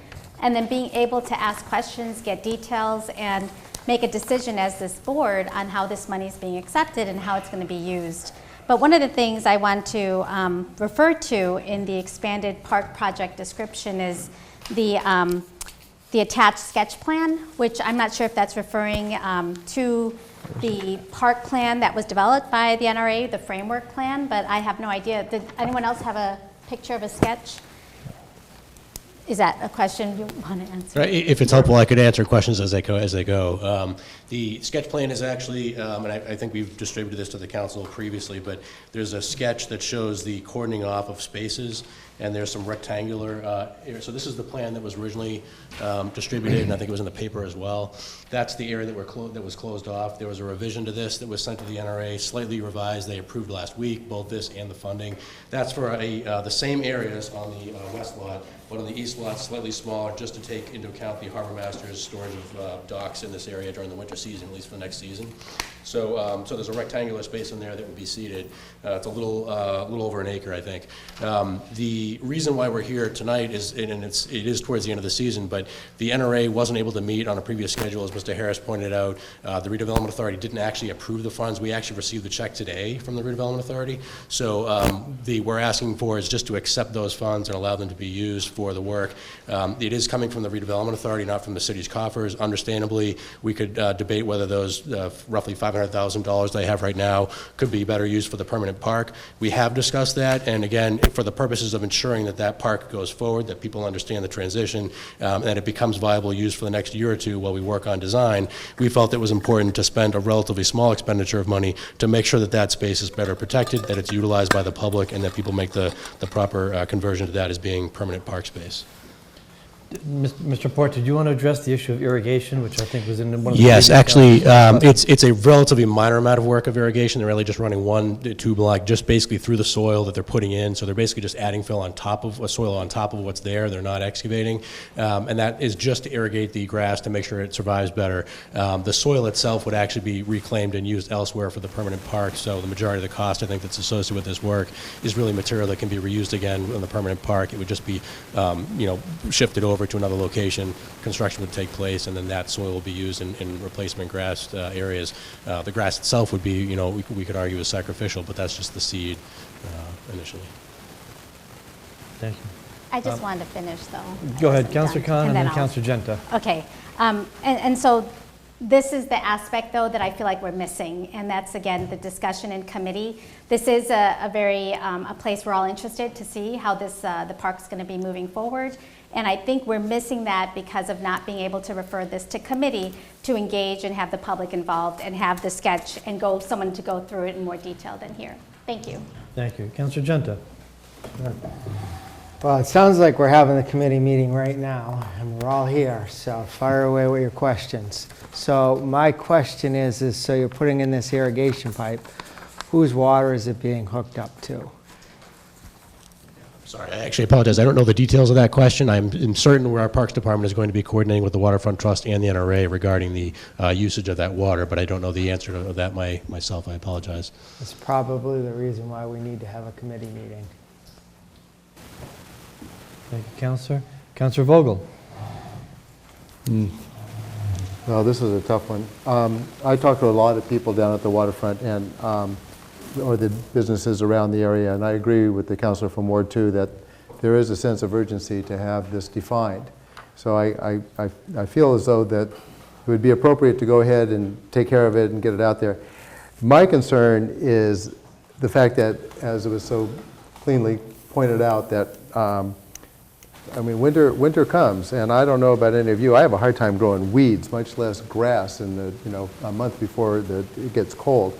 and then being able to ask questions, get details, and make a decision as this board on how this money is being accepted and how it's going to be used. But one of the things I want to refer to in the expanded park project description is the attached sketch plan, which I'm not sure if that's referring to the park plan that was developed by the NRA, the framework plan, but I have no idea. Did anyone else have a picture of a sketch? Is that a question you want to answer? Right. If it's helpful, I could answer questions as they go. The sketch plan is actually, and I think we've distributed this to the council previously, but there's a sketch that shows the cordoning off of spaces, and there's some rectangular area. So this is the plan that was originally distributed, and I think it was in the paper as well. That's the area that was closed off. There was a revision to this that was sent to the NRA, slightly revised. They approved last week, both this and the funding. That's for the same areas on the west lot but on the east lot, slightly smaller, just to take into account the harbor master's storage of docks in this area during the winter season, at least for the next season. So, so there's a rectangular space in there that would be seated. It's a little over an acre, I think. The reason why we're here tonight is, and it is towards the end of the season, but the NRA wasn't able to meet on a previous schedule, as Mr. Harris pointed out. The Redevelopment Authority didn't actually approve the funds. We actually received the check today from the Redevelopment Authority. So we're asking for is just to accept those funds and allow them to be used for the work. It is coming from the Redevelopment Authority, not from the city's coffers. Understandably, we could debate whether those roughly $500,000 they have right now could be better used for the permanent park. We have discussed that, and again, for the purposes of ensuring that that park goes forward, that people understand the transition, and that it becomes viable use for the next year or two while we work on design, we felt it was important to spend a relatively small expenditure of money to make sure that that space is better protected, that it's utilized by the public, and that people make the proper conversion to that as being permanent park space. Mr. Port, did you want to address the issue of irrigation, which I think was in one of the... Yes, actually, it's a relatively minor amount of work of irrigation. They're really just running one tube line just basically through the soil that they're putting in. So they're basically just adding fill on top of soil on top of what's there. They're not excavating. And that is just to irrigate the grass to make sure it survives better. The soil itself would actually be reclaimed and used elsewhere for the permanent park. So the majority of the cost, I think, that's associated with this work is really material that can be reused again in the permanent park. It would just be, shifted over to another location, construction would take place, and then that soil will be used in replacement grass areas. The grass itself would be, we could argue is sacrificial, but that's just the seed initially. Thank you. I just wanted to finish, though. Go ahead, Councillor Khan, and then I'll- Councillor Genta. Okay, and so this is the aspect, though, that I feel like we're missing, and that's, again, the discussion in committee. This is a very, a place we're all interested to see how this, the park's going to be moving forward, and I think we're missing that because of not being able to refer this to committee to engage and have the public involved and have the sketch and someone to go through it in more detail than here. Thank you. Thank you. Councillor Genta. Well, it sounds like we're having the committee meeting right now, and we're all here, so fire away with your questions. So my question is so you're putting in this irrigation pipe, whose water is it being hooked up to? Sorry, I actually apologize. I don't know the details of that question. I'm certain where our Parks Department is going to be coordinating with the Waterfront Trust and the NRA regarding the usage of that water, but I don't know the answer to that myself. I apologize. That's probably the reason why we need to have a committee meeting. Thank you, Councillor. Councillor Vogel. Well, this is a tough one. I talk to a lot of people down at the waterfront and or the businesses around the area, and I agree with the councillor from Ward 2 that there is a sense of urgency to have this defined. So I feel as though that it would be appropriate to go ahead and take care of it and get it out there. My concern is the fact that, as it was so cleanly pointed out, that I mean, winter comes, and I don't know about any of you. I have a hard time growing weeds, much less grass, in the a month before it gets cold.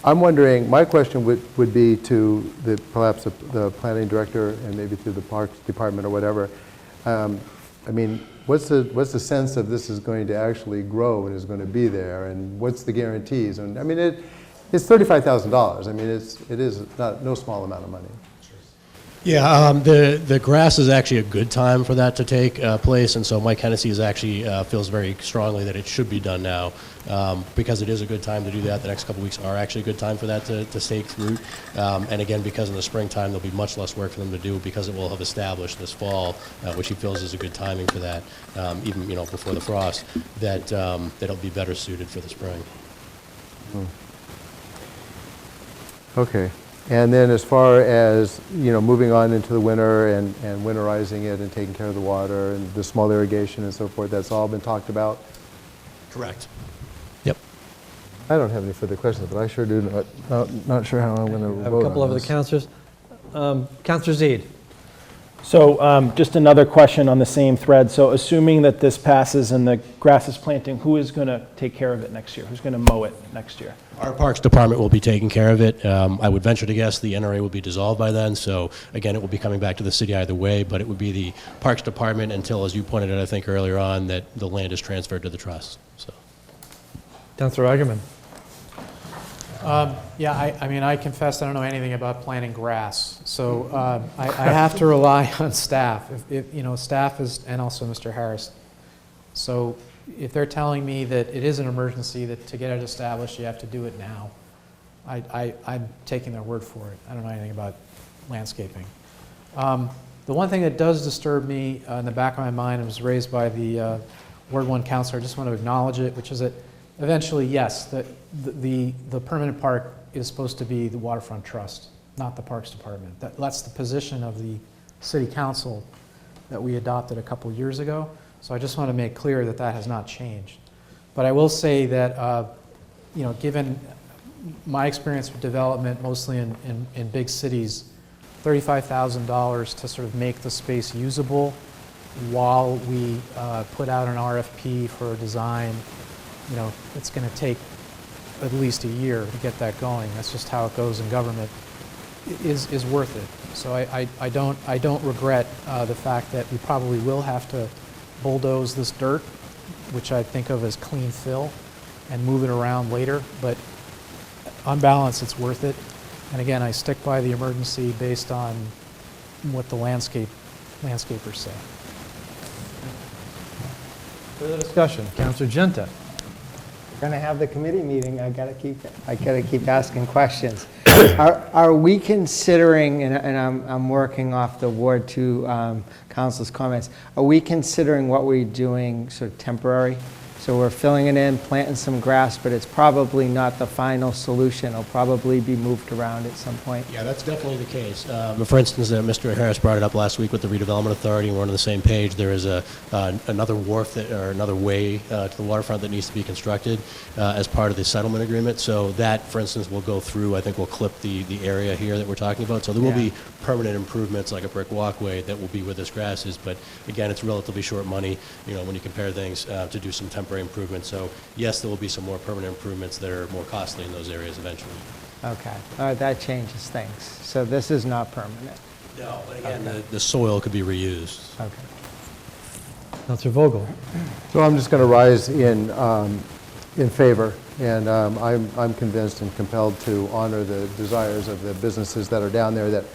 I'm wondering. My question would be to perhaps the planning director and maybe to the Parks Department or whatever. I mean, what's the sense of this is going to actually grow and is going to be there, and what's the guarantees? And I mean, it's $35,000. I mean, it is no small amount of money. Yeah, the grass is actually a good time for that to take place, and so Mike Hennessy is actually feels very strongly that it should be done now because it is a good time to do that. The next couple weeks are actually a good time for that to take root, and again, because in the springtime there'll be much less work for them to do because it will have established this fall, which he feels is a good timing for that, even before the frost, that it'll be better suited for the spring. Okay. And then as far as, moving on into the winter and winterizing it and taking care of the water and the small irrigation and so forth, that's all been talked about? Correct. Yep. I don't have any further questions, but I sure do not sure how I'm going to vote on this. I have a couple of other councillors. Councillor Zede. So just another question on the same thread. So assuming that this passes and the grass is planting, who is going to take care of it next year? Who's going to mow it next year? Our Parks Department will be taking care of it. I would venture to guess the NRA will be dissolved by then, so again, it will be coming back to the city either way, but it would be the Parks Department until, as you pointed out, I think earlier on, that the land is transferred to the trust. So. Councillor Eigenman. Yeah, I mean, I confess I don't know anything about planting grass, so I have to rely on staff. If you know, staff is, and also Mr. Harris. So if they're telling me that it is an emergency, that to get it established, you have to do it now, I'm taking their word for it. I don't know anything about landscaping. The one thing that does disturb me in the back of my mind, and was raised by the Ward 1 councilor, I just want to acknowledge it, which is that eventually, yes, the permanent park is supposed to be the Waterfront Trust, not the Parks Department. That's the position of the City Council that we adopted a couple years ago. So I just want to make clear that that has not changed. But I will say that, you know, given my experience with development, mostly in big cities, $35,000 to sort of make the space usable while we put out an RFP for a design, you know, it's going to take at least a year to get that going. That's just how it goes in government. Is worth it. So I don't regret the fact that we probably will have to bulldoze this dirt, which I think of as clean fill, and move it around later. But on balance, it's worth it. And again, I stick by the emergency based on what the landscapers say. Further discussion, Councilor Genta. We're going to have the committee meeting. I got to keep asking questions. Are we considering, and I'm working off the Ward 2 Council's comments, are we considering what we're doing sort of temporary? So we're filling it in, planting some grass, but it's probably not the final solution. It'll probably be moved around at some point. Yeah, that's definitely the case. For instance, Mr. Harris brought it up last week with the redevelopment authority, and we're on the same page. There is another wharf or another way to the waterfront that needs to be constructed as part of the settlement agreement. So that, for instance, will go through. I think we'll clip the area here that we're talking about. So there will be permanent improvements like a brick walkway that will be where this grass is. But again, it's relatively short money, you know, when you compare things to do some temporary improvements. So yes, there will be some more permanent improvements that are more costly in those areas eventually. Okay. All right, that changes things. So this is not permanent. No, but again, the soil could be reused. Okay. Councilor Vogel. So I'm just going to rise in favor, and I'm convinced and compelled to honor the desires of the businesses that are down there that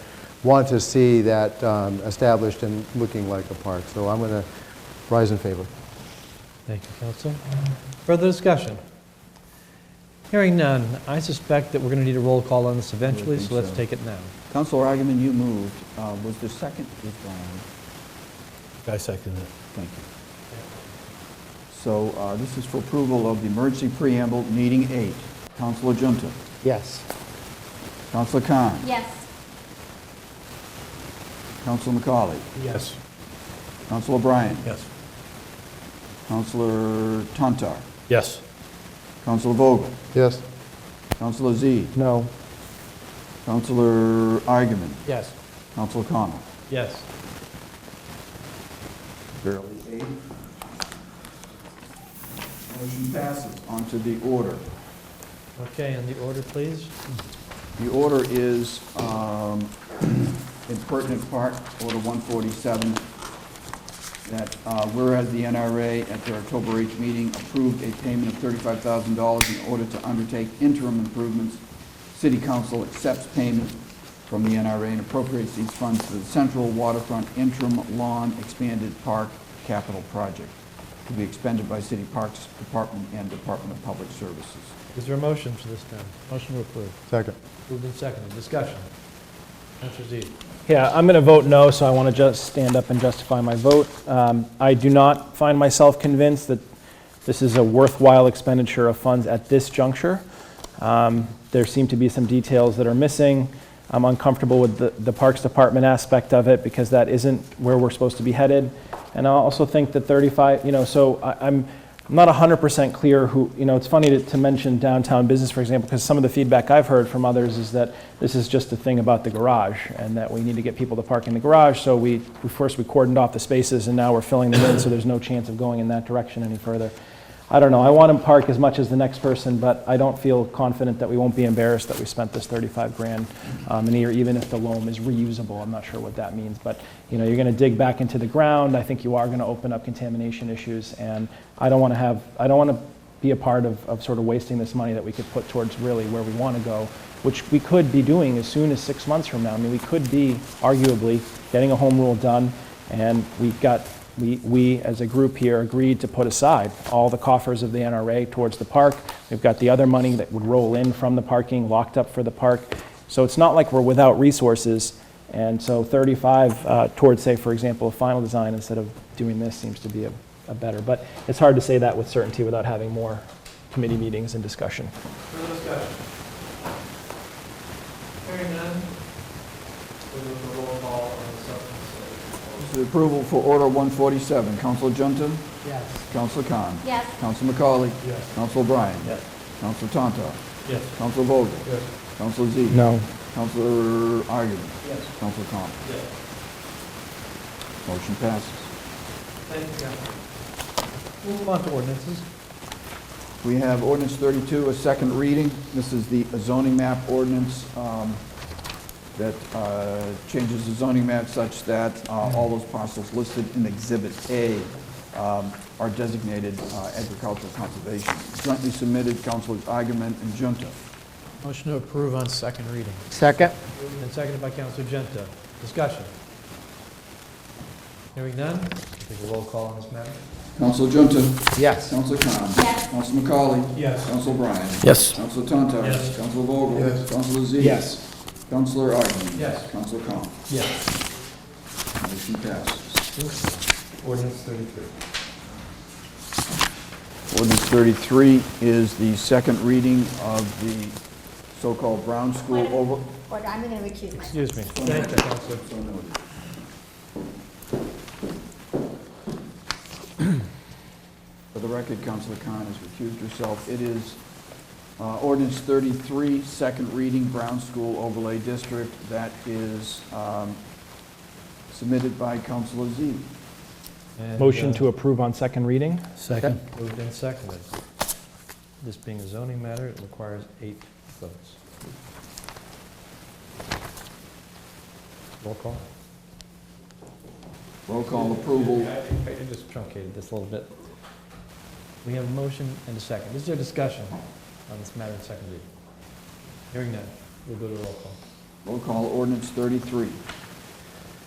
want to see that established and looking like a park. So I'm going to rise in favor. Thank you, Council. Further discussion? Hearing none, I suspect that we're going to need a roll call on this eventually, so let's take it now. Councilor Agaman, you moved. Was there second? I second it. Thank you. So this is for approval of the emergency preamble, meeting 8. Councilor Junta. Yes. Councilor Khan. Yes. Councilor McCauley. Yes. Councilor O'Brien. Yes. Councilor Tantar. Yes. Councilor Vogel. Yes. Councilor Z. No. Councilor Agaman. Yes. Councilor Connell. Yes. Barely 8. Motion passes. On to the order. Okay, and the order, please. The order is in pertinent part, Order 147, that whereas the NRA at their October 8th meeting approved a payment of $35,000 in order to undertake interim improvements, City Council accepts payment from the NRA and appropriates these funds to the Central Waterfront Interim Lawn Expanded Park Capital Project to be expended by City Parks Department and Department of Public Services. Is there a motion for this then? Motion to approve. Second. Moved and seconded. Discussion. Councilor Z. Yeah, I'm going to vote no, so I want to just stand up and justify my vote. I do not find myself convinced that this is a worthwhile expenditure of funds at this juncture. There seem to be some details that are missing. I'm uncomfortable with the Parks Department aspect of it because that isn't where we're supposed to be headed. And I also think that 35, you know, so I'm not 100% clear who, you know, it's funny to mention downtown business, for example, because some of the feedback I've heard from others is that this is just a thing about the garage and that we need to get people to park in the garage. So we cordoned off the spaces and now we're filling them in, so there's no chance of going in that direction any further. I don't know. I want to park as much as the next person, but I don't feel confident that we won't be embarrassed that we spent this 35 grand in a year, even if the loam is reusable. I'm not sure what that means, but you know, you're going to dig back into the ground. I think you are going to open up contamination issues, and I don't want to be a part of sort of wasting this money that we could put towards really where we want to go, which we could be doing as soon as 6 months from now. I mean, we could be arguably getting a home rule done, and we as a group here agreed to put aside all the coffers of the NRA towards the park. We've got the other money that would roll in from the parking locked up for the park. So it's not like we're without resources. And so 35 towards, say, for example, a final design instead of doing this seems to be a better. But it's hard to say that with certainty without having more committee meetings and discussion. Further discussion? Hearing none, we move to roll call on the substance. The approval for Order 147. Councilor Junta? Yes. Councilor Khan? Yes. Councilor McCauley? Yes. Councilor Bryan? Yes. Councilor Tonto? Yes. Councilor Vogel? Yes. Councilor Z? No. Councilor Argument? Yes. Councilor Con? Yes. Motion passes. Thank you, Councilor. Move on to ordinances. We have ordinance 32, a second reading. This is the zoning map ordinance that changes the zoning map such that all those parcels listed in Exhibit A are designated agricultural conservation. Jointly submitted, Councilors Argument and Junta. Motion to approve on second reading. Second? Moved and seconded by Councilor Genta. Discussion. Hearing none, take a roll call on this matter. Councilor Junta? Yes. Councilor Khan? Yes. Councilor McCauley? Yes. Councilor Bryan? Yes. Councilor Tonto? Yes. Councilor Vogel? Yes. Councilor Z? Yes. Councilor Argument? Yes. Councilor Con? Yes. Motion passes. Ordinance 33. Ordinance 33 is the second reading of the so-called Brown School over... Order, I'm going to recuse myself. Excuse me. Thank you, Councilor. So noted. For the record, Councilor Khan has recused herself. It is ordinance 33, second reading, Brown School Overlay District. That is submitted by Councilor Z. And, Motion to approve on second reading? Second. Moved and seconded. This being a zoning matter, it requires 8 votes. Roll call. Roll call approval. I just truncated this a little bit. We have a motion and a second. Is there discussion on this matter in second reading? Hearing none, we'll go to roll call. Roll call ordinance 33.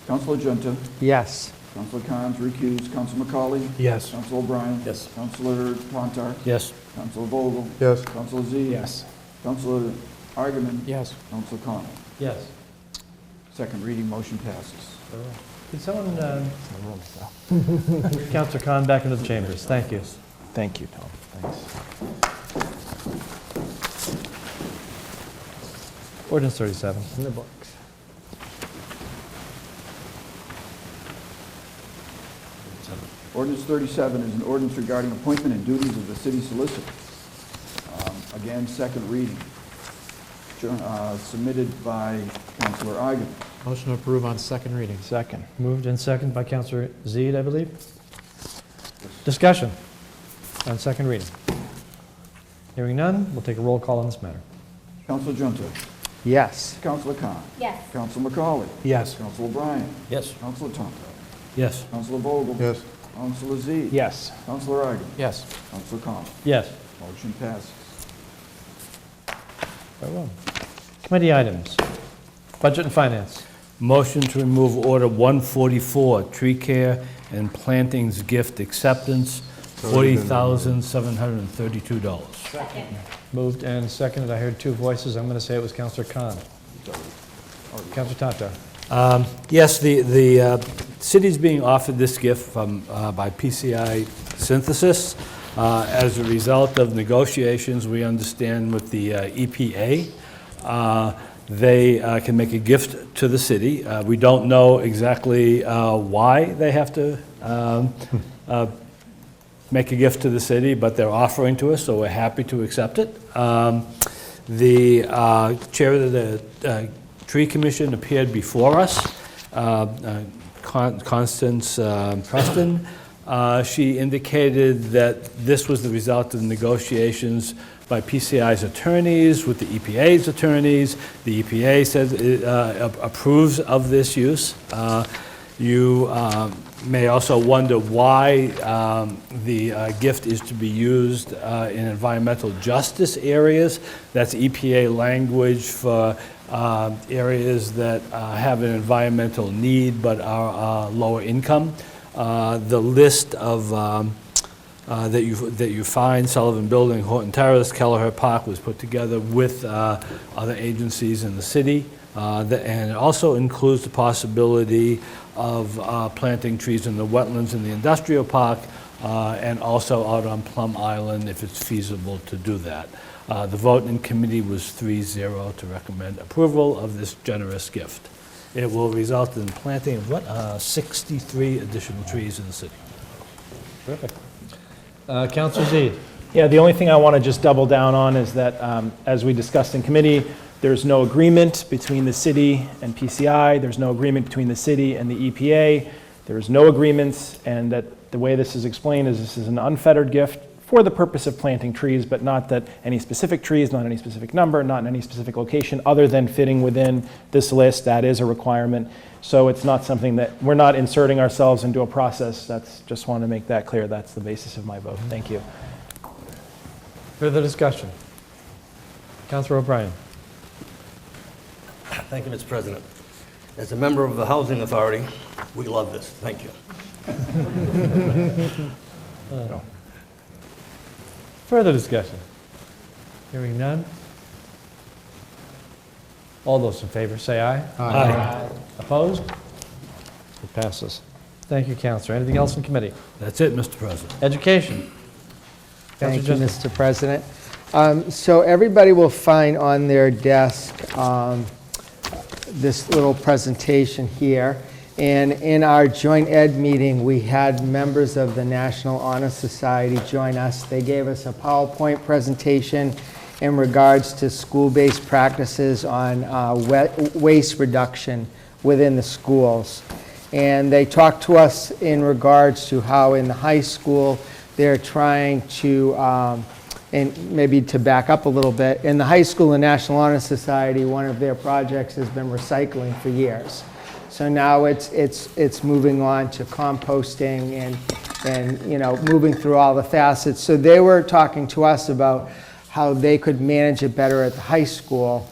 Councilor Junta. Yes. Councilor Khan's recused. Councilor McCauley. Yes. Councilor O'Brien. Yes. Councilor Tontar. Yes. Councilor Vogel. Yes. Councilor Z. Yes. Councilor Argument. Yes. Councilor Con. Yes. Second reading, motion passes. Could someone, Councilor Khan back into the chambers. Thank you. Thank you, Tom. Thanks. Ordinance 37. In the books. Ordinance 37 is an ordinance regarding appointment and duties of the city solicitor. Again, second reading. Submitted by Councilor Argument. Motion to approve on second reading. Second. Moved and seconded by Councilor Zede, I believe. Discussion on second reading. Hearing none, we'll take a roll call on this matter. Councilor Junta. Yes. Councilor Khan. Yes. Councilor McCauley. Yes. Councilor Bryan. Yes. Councilor Tonto. Yes. Councilor Vogel. Yes. Councilor Z. Yes. Councilor Argument. Yes. Councilor Con. Yes. Motion passes. Very well. Committee items. Budget and Finance. Motion to remove Order 144, tree care and plantings gift acceptance, $40,732. Second. Moved and seconded. I heard 2 voices. I'm going to say it was Councilor Khan. Councilor Tonto. Yes, the city's being offered this gift by PCI Synthesis. As a result of negotiations, we understand with the EPA, they can make a gift to the city. We don't know exactly why they have to make a gift to the city, but they're offering to us, so we're happy to accept it. The chair of the Tree Commission appeared before us, Constance Preston. She indicated that this was the result of negotiations by PCI's attorneys with the EPA's attorneys. The EPA says it approves of this use. You may also wonder why the gift is to be used in environmental justice areas. That's EPA language for areas that have an environmental need but are lower income. The list of that you find, Sullivan Building, Horton Terrace, Kelleher Park, was put together with other agencies in the city. And it also includes the possibility of planting trees in the wetlands in the industrial park and also out on Plum Island if it's feasible to do that. The vote in committee was 3-0 to recommend approval of this generous gift. It will result in planting of 63 additional trees in the city. Terrific. Councilor Zede. Yeah, the only thing I want to just double down on is that, as we discussed in committee, there's no agreement between the city and PCI. There's no agreement between the city and the EPA. There's no agreements, and that the way this is explained is this is an unfettered gift for the purpose of planting trees, but not that any specific trees, not any specific number, not in any specific location, other than fitting within this list. That is a requirement. So it's not something that, we're not inserting ourselves into a process. That's, just want to make that clear. That's the basis of my vote. Thank you. Further discussion? Councilor O'Brien. Thank you, Mr. President. As a member of the Housing Authority, we love this. Thank you. Further discussion? Hearing none? All those in favor say aye. Aye. Opposed? It passes. Thank you, Councilor. Anything else in committee? That's it, Mr. President. Education. Thank you, Mr. President. So everybody will find on their desk this little presentation here. And in our joint ed meeting, we had members of the National Honor Society join us. They gave us a PowerPoint presentation in regards to school-based practices on waste reduction within the schools. And they talked to us in regards to how in the high school they're trying to, and maybe to back up a little bit, in the high school, the National Honor Society, one of their projects has been recycling for years. So now it's moving on to composting and you know, moving through all the facets. So they were talking to us about how they could manage it better at the high school,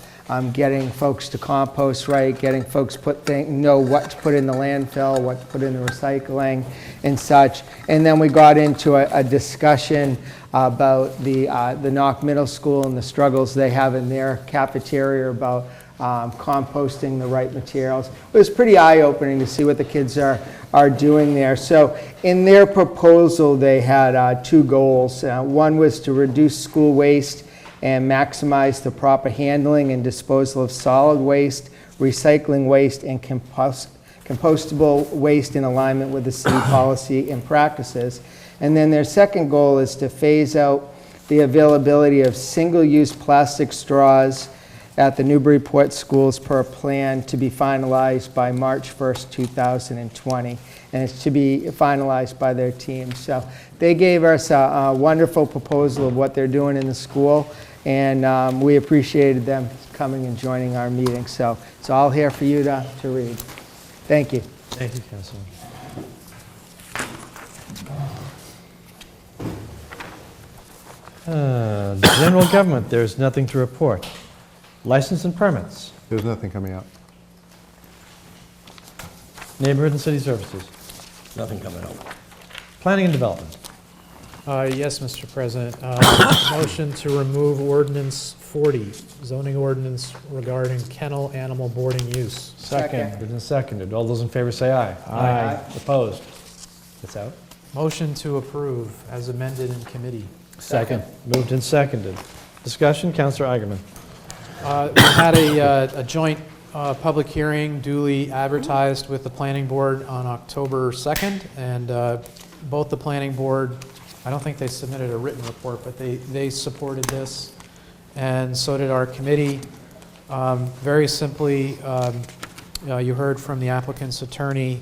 getting folks to compost right, getting folks know what to put in the landfill, what to put in the recycling and such. And then we got into a discussion about the Knock Middle School and the struggles they have in their cafeteria about composting the right materials. It was pretty eye-opening to see what the kids are doing there. So in their proposal, they had two goals. One was to reduce school waste and maximize the proper handling and disposal of solid waste, recycling waste, and compostable waste in alignment with the city policy and practices. And then their second goal is to phase out the availability of single-use plastic straws at the Newburyport schools per plan, to be finalized by March 1st, 2020. And it's to be finalized by their team. So they gave us a wonderful proposal of what they're doing in the school, and we appreciated them coming and joining our meeting. So it's all here for you to read. Thank you. Thank you, Councilor. General government, there's nothing to report. License and permits. There's nothing coming up. Neighborhood and city services. Nothing coming out. Planning and development. Yes, Mr. President. Motion to remove Ordinance 40, zoning ordinance regarding kennel animal boarding use. Second. Moved and seconded. All those in favor say aye. Aye. Opposed? It's out. Motion to approve as amended in committee. Second. Moved and seconded. Discussion, Councilor Eigenmann. We had a joint public hearing duly advertised with the planning board on October 2nd, and both the planning board, I don't think they submitted a written report, but they supported this, and so did our committee. Very simply, you heard from the applicant's attorney,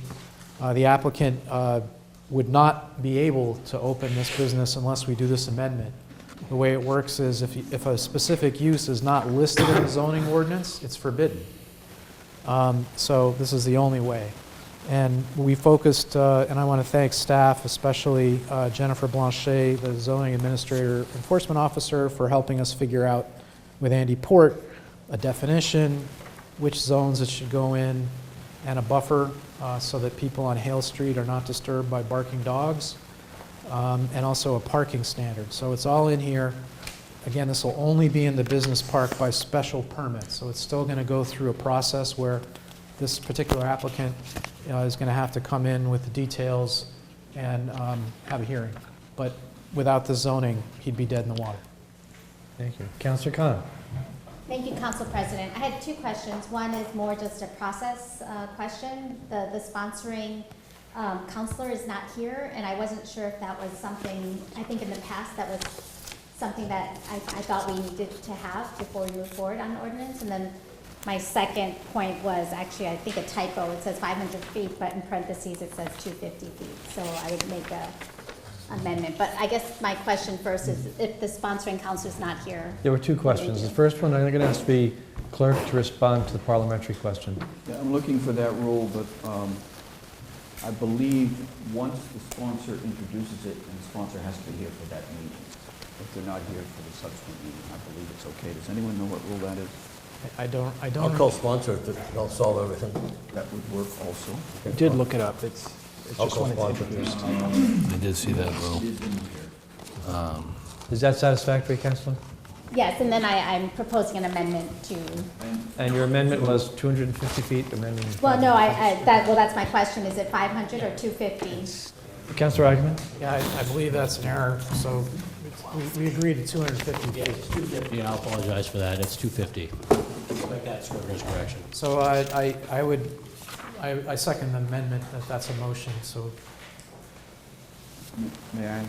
the applicant would not be able to open this business unless we do this amendment. The way it works is if a specific use is not listed in the zoning ordinance, it's forbidden. So this is the only way. And we focused, and I want to thank staff, especially Jennifer Blanchet, the zoning administrator enforcement officer, for helping us figure out with Andy Port a definition, which zones it should go in, and a buffer so that people on Hale Street are not disturbed by barking dogs, and also a parking standard. So it's all in here. Again, this will only be in the business park by special permit. So it's still going to go through a process where this particular applicant is going to have to come in with the details and have a hearing. But without the zoning, he'd be dead in the water. Thank you. Councilor Khan. Thank you, Council President. I had two questions. One is more just a process question. The sponsoring counselor is not here, and I wasn't sure if that was something, I think in the past that was something that I thought we needed to have before we move forward on the ordinance. And then my second point was actually, I think, a typo. It says 500 feet, but in parentheses it says 250 feet. So I would make a amendment. But I guess my question first is if the sponsoring council is not here. There were two questions. The first one, I'm going to ask the clerk to respond to the parliamentary question. Yeah, I'm looking for that rule, but I believe once the sponsor introduces it, and the sponsor has to be here for that meeting. If they're not here for the subsequent meeting, I believe it's okay. Does anyone know what rule that is? I don't. I'll co-sponsor it, that'll solve everything. That would work also. I did look it up. It's I'll just when it's co-sponsor. introduced. I did see that, Will. Is that satisfactory, Councilor? Yes, and then I'm proposing an amendment to. And your amendment was 250 feet, amendment? Well, no, that's my question. Is it 500 or 250? Councilor Eigenman? Yeah, I believe that's an error. So we agreed to 250 feet. It's 250, and I apologize for that. It's 250. Like that scrivener's correction. So I second the amendment if that's a motion. So May I?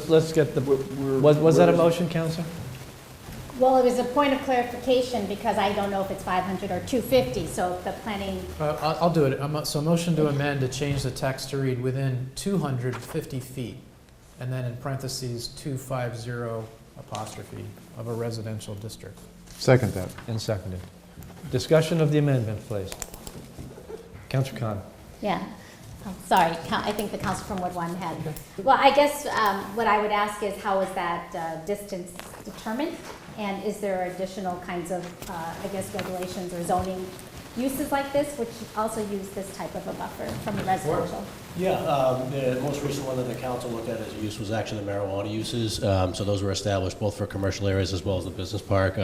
Let's get the, was that a motion, Councilor? Well, it was a point of clarification because I don't know if it's 500 or 250, so if the planning. I'll do it. So motion to amend to change the text to read within 250 feet, and then in parentheses 250 apostrophe of a residential district. Second that. And seconded. Discussion of the amendment, please. Councilor Khan. Yeah. Oh, sorry, I think the council from Ward 1 had. Well, I guess what I would ask is how is that distance determined? And is there additional kinds of, I guess, regulations or zoning uses like this, which also use this type of a buffer from the residential? Yeah, the most recent one that the council looked at as a use was actually the marijuana uses. So those were established both for commercial areas as well as the business park,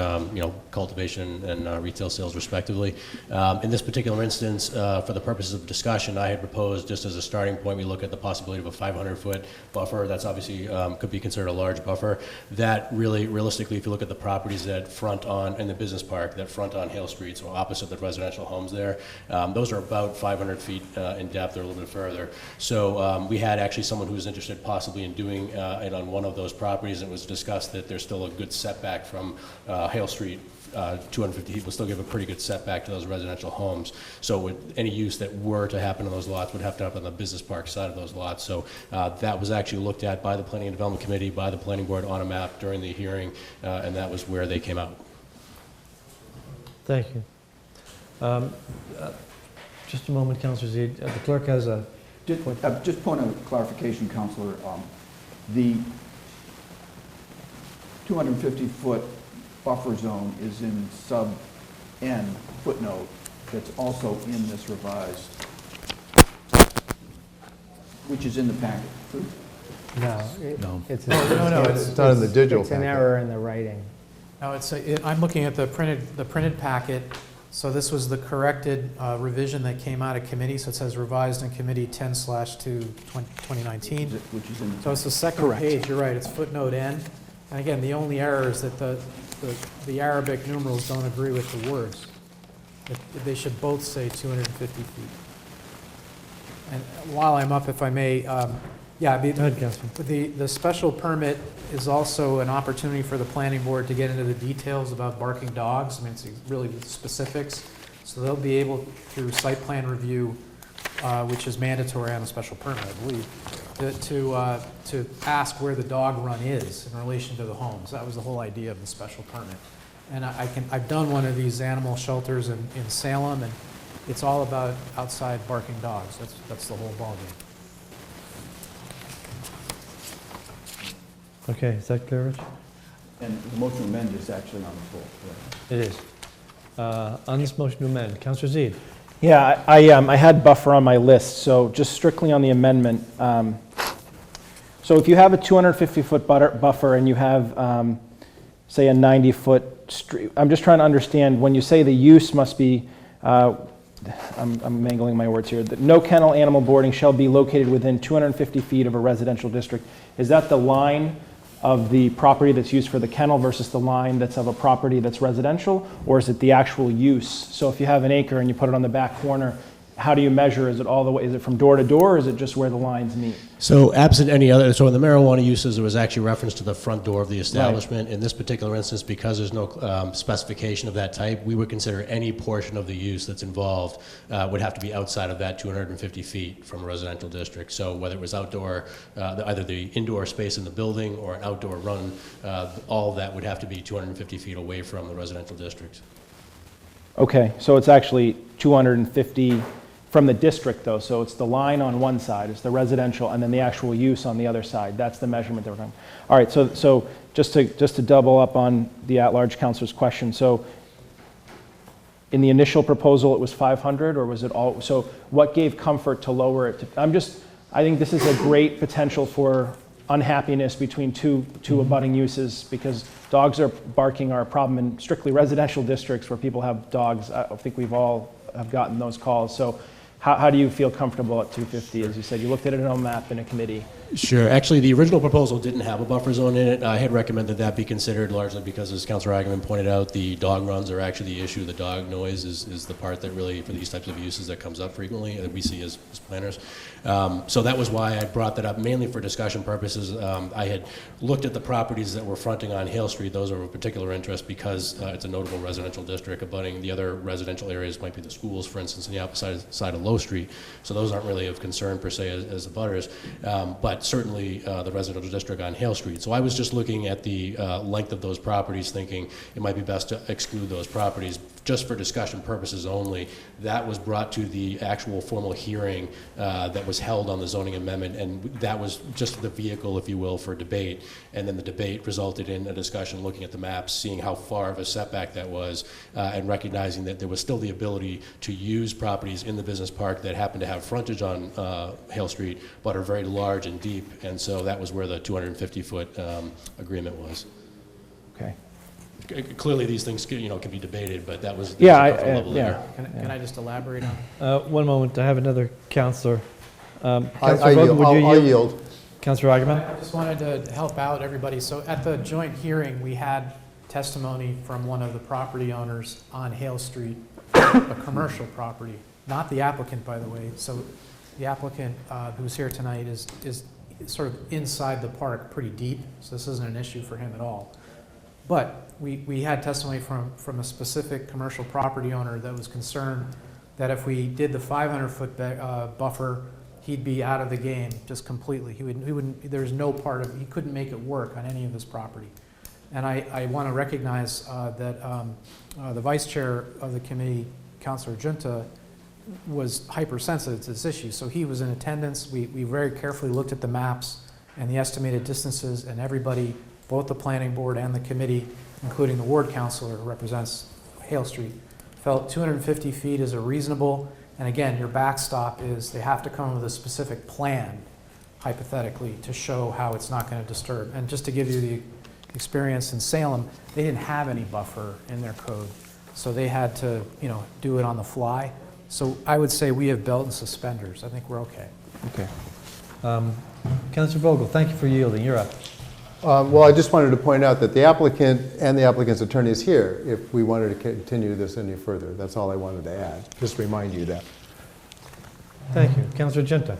cultivation and retail sales respectively. In this particular instance, for the purposes of discussion, I had proposed just as a starting point, we look at the possibility of a 500-foot buffer. That's obviously could be considered a large buffer. That really, realistically, if you look at the properties that front on, in the business park, that front on Hale Street, so opposite the residential homes there, those are about 500 feet in depth or a little bit further. So we had actually someone who was interested possibly in doing it on one of those properties, and it was discussed that there's still a good setback from Hale Street. 250 feet will still give a pretty good setback to those residential homes. So with any use that were to happen on those lots would have to happen on the business park side of those lots. So that was actually looked at by the Planning and Development Committee, by the Planning Board on a map during the hearing, and that was where they came out. Thank you. Just a moment, Councilor Zede. The clerk has a Just point of clarification, Councilor. The 250-foot buffer zone is in sub-N footnote that's also in this revised, which is in the packet. No. It's not in the digital It's an packet. error in the writing. No, I'm looking at the printed packet. So this was the corrected revision that came out of committee. So it says revised in committee 10/2/2019. Which is in the So it's the second page. You're right. It's footnote N. And again, the only error is that the Arabic numerals don't agree with the words. They should both say 250 feet. And while I'm up, if I may, Go ahead, Councilman. the special permit is also an opportunity for the planning board to get into the details about barking dogs. I mean, it's really the specifics. So they'll be able, through site plan review, which is mandatory on a special permit, I believe, to ask where the dog run is in relation to the homes. That was the whole idea of the special permit. And I've done one of these animal shelters in Salem, and it's all about outside barking dogs. That's the whole ballgame. Okay, is that clear, Rich? And the motion to amend is actually on the floor, correct? It is. On this motion to amend, Councillor Zede. Yeah, I had buffer on my list, so just strictly on the amendment. So if you have a 250-foot buffer and you have, say, a 90-foot street, I'm just trying to understand, when you say the use must be, I'm mangling my words here, that no kennel animal boarding shall be located within 250 feet of a residential district. Is that the line of the property that's used for the kennel versus the line that's of a property that's residential, or is it the actual use? So if you have an acre and you put it on the back corner, how do you measure? Is it all the way, is it from door to door, or is it just where the lines meet? So absent any other, so in the marijuana uses, there was actually reference to the front door of the establishment. Right. In this particular instance, because there's no specification of that type, we would consider any portion of the use that's involved would have to be outside of that 250 feet from a residential district. So whether it was outdoor, either the indoor space in the building or an outdoor run, all of that would have to be 250 feet away from the residential district. Okay, so it's actually 250 from the district, though, so it's the line on one side, it's the residential, and then the actual use on the other side. That's the measurement that we're talking. All right, so just to double up on the at-large councilor's question, so in the initial proposal, it was 500, or was it all? So what gave comfort to lower it? I think this is a great potential for unhappiness between two abutting uses, because dogs barking are a problem in strictly residential districts where people have dogs. I think we've all have gotten those calls. So how do you feel comfortable at 250? As you said, you looked at it on a map in a committee. Sure. Actually, the original proposal didn't have a buffer zone in it. I had recommended that be considered largely because, as Councilor Agaman pointed out, the dog runs are actually the issue. The dog noise is the part that really, for these types of uses, that comes up frequently that we see as planners. So that was why I brought that up, mainly for discussion purposes. I had looked at the properties that were fronting on Hale Street. Those are of particular interest because it's a notable residential district. Abutting the other residential areas might be the schools, for instance, on the opposite side of Low Street. So those aren't really of concern per se as abutters. But certainly the residential district on Hale Street. So I was just looking at the length of those properties, thinking it might be best to exclude those properties just for discussion purposes only. That was brought to the actual formal hearing that was held on the zoning amendment, and that was just the vehicle, if you will, for debate. And then the debate resulted in a discussion looking at the maps, seeing how far of a setback that was, and recognizing that there was still the ability to use properties in the business park that happen to have frontage on Hale Street, but are very large and deep. And so that was where the 250-foot agreement was. Okay. Clearly, these things can be debated, but that was Can I just elaborate on? One moment, I have another councillor. I yield. Councillor Agaman? I just wanted to help out everybody. So at the joint hearing, we had testimony from one of the property owners on Hale Street, a commercial property, not the applicant, by the way. So the applicant who's here tonight is sort of inside the park, pretty deep, so this isn't an issue for him at all. But we had testimony from a specific commercial property owner that was concerned that if we did the 500-foot buffer, he'd be out of the game just completely. He wouldn't. There's no part of. He couldn't make it work on any of his property. And I want to recognize that the vice chair of the committee, Councilor Junta, was hypersensitive to this issue. So he was in attendance. We very carefully looked at the maps and the estimated distances, and everybody, both the planning board and the committee, including the ward councilor who represents Hale Street, felt 250 feet is a reasonable. And again, your backstop is they have to come with a specific plan, hypothetically, to show how it's not going to disturb. And just to give you the experience in Salem, they didn't have any buffer in their code, so they had to, do it on the fly. So I would say we have belt and suspenders. I think we're okay. Okay. Councillor Vogel, thank you for yielding. You're up. Well, I just wanted to point out that the applicant and the applicant's attorney is here if we wanted to continue this any further. That's all I wanted to add. Just remind you that. Thank you. Councillor Junta.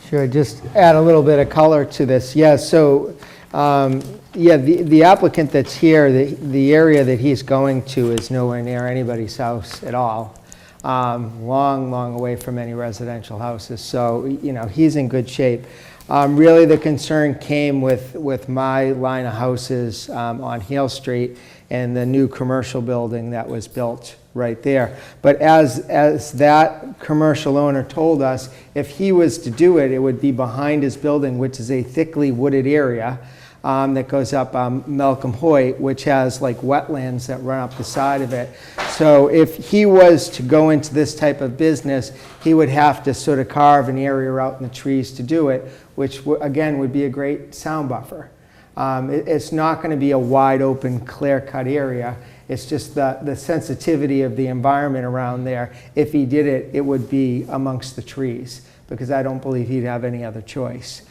Sure, just add a little bit of color to this. Yeah, so the applicant that's here, the area that he's going to is nowhere near anybody's house at all. Long away from any residential houses. So, he's in good shape. Really, the concern came with my line of houses on Hale Street, and the new commercial building that was built right there. But as that commercial owner told us, if he was to do it, it would be behind his building, which is a thickly wooded area that goes up Malcolm Hoyt, which has like wetlands that run up the side of it. So if he was to go into this type of business, he would have to sort of carve an area out in the trees to do it, which again would be a great sound buffer. It's not going to be a wide open, clear-cut area. It's just the sensitivity of the environment around there. If he did it, it would be amongst the trees, because I don't believe he'd have any other choice.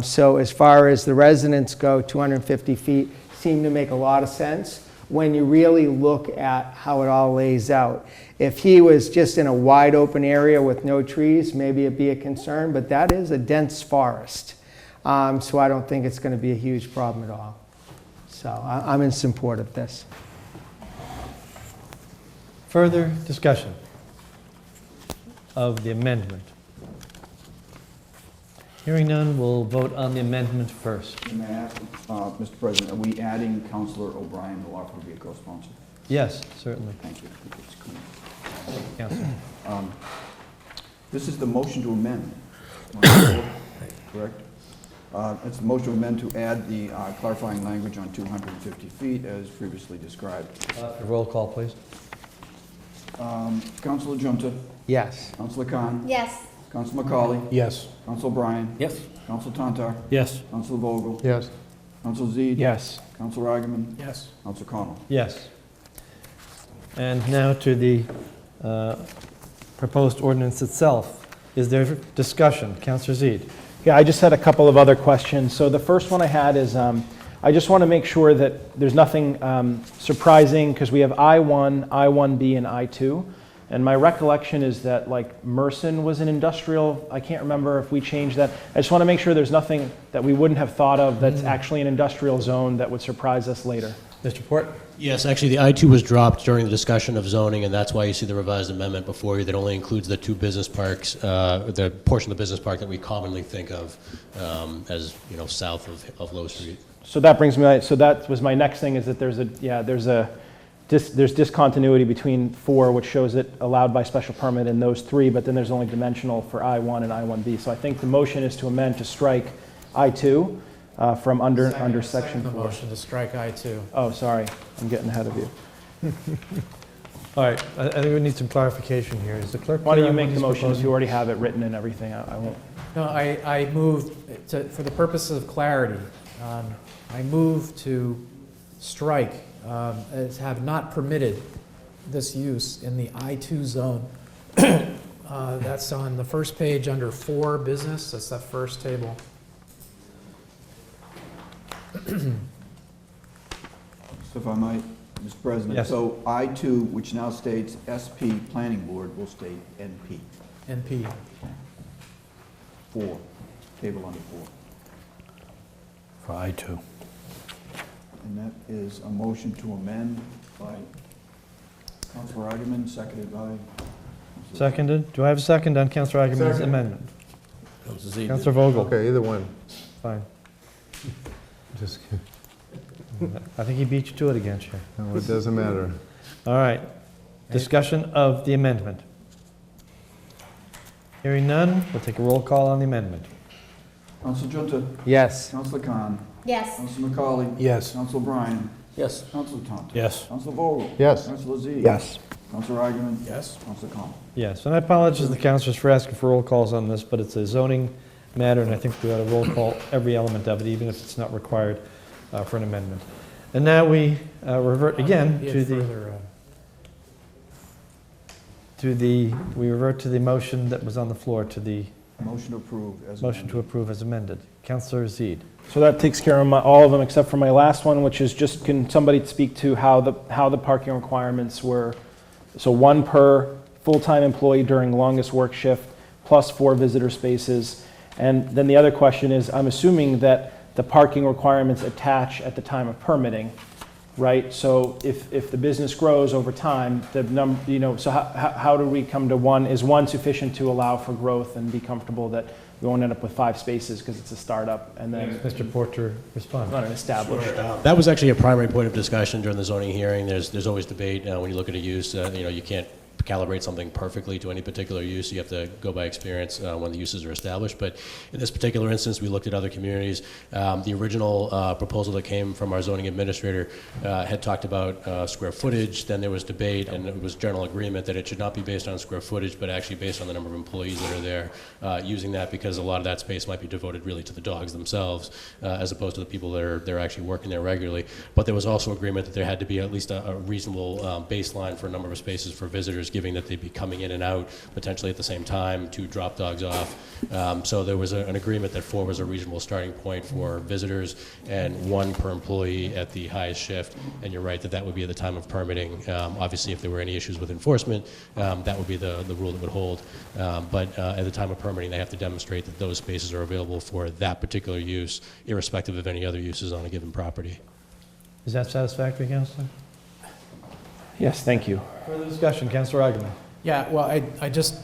So as far as the residents go, 250 feet seem to make a lot of sense when you really look at how it all lays out. If he was just in a wide open area with no trees, maybe it'd be a concern, but that is a dense forest. So I don't think it's going to be a huge problem at all. So I'm in support of this. Further discussion of the amendment? Hearing none, we'll vote on the amendment first. May I ask, Mr. President, are we adding Councilor O'Brien to offer to be a co-sponsor? Yes, certainly. Thank you. Councilor. This is the motion to amend. Correct? It's the motion to amend to add the clarifying language on 250 feet as previously described. Roll call, please. Councilor Junta? Yes. Councilor Khan? Yes. Councilor McCauley? Yes. Councilor Bryan? Yes. Councilor Tantar? Yes. Councilor Vogel? Yes. Councilor Zede? Yes. Councilor Agaman? Yes. Councilor Connell? Yes. And now to the proposed ordinance itself. Is there discussion? Councilor Zede. Yeah, I just had a couple of other questions. So the first one I had is, I just want to make sure that there's nothing surprising, because we have I-1, I-1B, and I-2. And my recollection is that like Merson was an industrial, I can't remember if we changed that. I just want to make sure there's nothing that we wouldn't have thought of that's actually an industrial zone that would surprise us later. Mr. Port? Yes, actually, the I-2 was dropped during the discussion of zoning, and that's why you see the revised amendment before you that only includes the two business parks, the portion of the business park that we commonly think of as, south of Low Street. So that brings me, so that was my next thing, is that there's discontinuity between 4, which shows it allowed by special permit, and those 3, but then there's only dimensional for I-1 and I-1B. So I think the motion is to amend to strike I-2 from under section 4. The motion to strike I-2. Oh, sorry, I'm getting ahead of you. All right, I think we need some clarification here. Is the clerk? Why don't you make the motion if you already have it written and everything? I won't. No, I moved, for the purposes of clarity, I moved to strike, as have not permitted this use in the I-2 zone. That's on the first page under 4 business, that's that first table. So if I might, Mr. President. Yes. So I-2, which now states SP Planning Board, will state NP. NP. 4, table under 4. For I-2. And that is a motion to amend by Councilor Agaman, seconded by... Seconded. Do I have a second on Councilor Agaman's amendment? Councilor Vogel. Okay, either one. Fine. Just, I think he beat you to it again, Chair. no, it doesn't matter. All right. Discussion of the amendment. Hearing none, we'll take a roll call on the amendment. Councilor Junta? Yes. Councilor Khan? Yes. Councilor McCauley? Yes. Councilor Bryan? Yes. Councilor Tantar? Yes. Councilor Vogel? Yes. Councilor Zede? Yes. Councilor Agaman? Yes. Councilor Connell? Yes, and I apologize to the councilors for asking for roll calls on this, but it's a zoning matter, and I think we ought to roll call every element of it, even if it's not required for an amendment. And now we revert again we revert to the motion that was on the floor, to the Motion to approve as motion amended. to approve as amended. Councilor Zede. So that takes care of all of them except for my last one, which is just, can somebody speak to how the parking requirements were? So 1 per full-time employee during longest work shift, plus 4 visitor spaces. And then the other question is, I'm assuming that the parking requirements attach at the time of permitting, right? So if the business grows over time, the number, so how do we come to 1? Is 1 sufficient to allow for growth and be comfortable that we won't end up with 5 spaces because it's a startup, and then Mr. Porter respond. not an established. That was actually a primary point of discussion during the zoning hearing. There's always debate when you look at a use. You can't calibrate something perfectly to any particular use. You have to go by experience when the uses are established. But in this particular instance, we looked at other communities. The original proposal that came from our zoning administrator had talked about square footage. Then there was debate, and it was general agreement that it should not be based on square footage, but actually based on the number of employees that are there using that, because a lot of that space might be devoted really to the dogs themselves, as opposed to the people that are actually working there regularly. But there was also agreement that there had to be at least a reasonable baseline for a number of spaces for visitors, given that they'd be coming in and out potentially at the same time to drop dogs off. So there was an agreement that 4 was a reasonable starting point for visitors and 1 per employee at the highest shift. And you're right that would be at the time of permitting. Obviously, if there were any issues with enforcement, that would be the rule that would hold. But at the time of permitting, they have to demonstrate that those spaces are available for that particular use, irrespective of any other uses on a given property. Is that satisfactory, Councilor? Yes, thank you. Further discussion, Councilor Eigenman. Yeah, well, I just,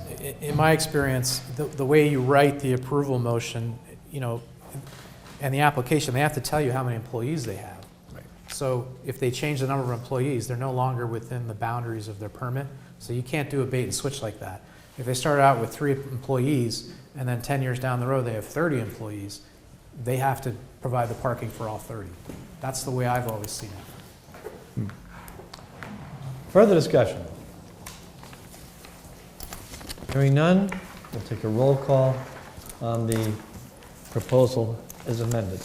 in my experience, the way you write the approval motion, and the application, they have to tell you how many employees they have. Right. So if they change the number of employees, they're no longer within the boundaries of their permit. So you can't do a bait and switch like that. If they start out with 3 employees and then 10 years down the road they have 30 employees, they have to provide the parking for all 30. That's the way I've always seen it. Further discussion? Hearing none, we'll take a roll call on the proposal as amended.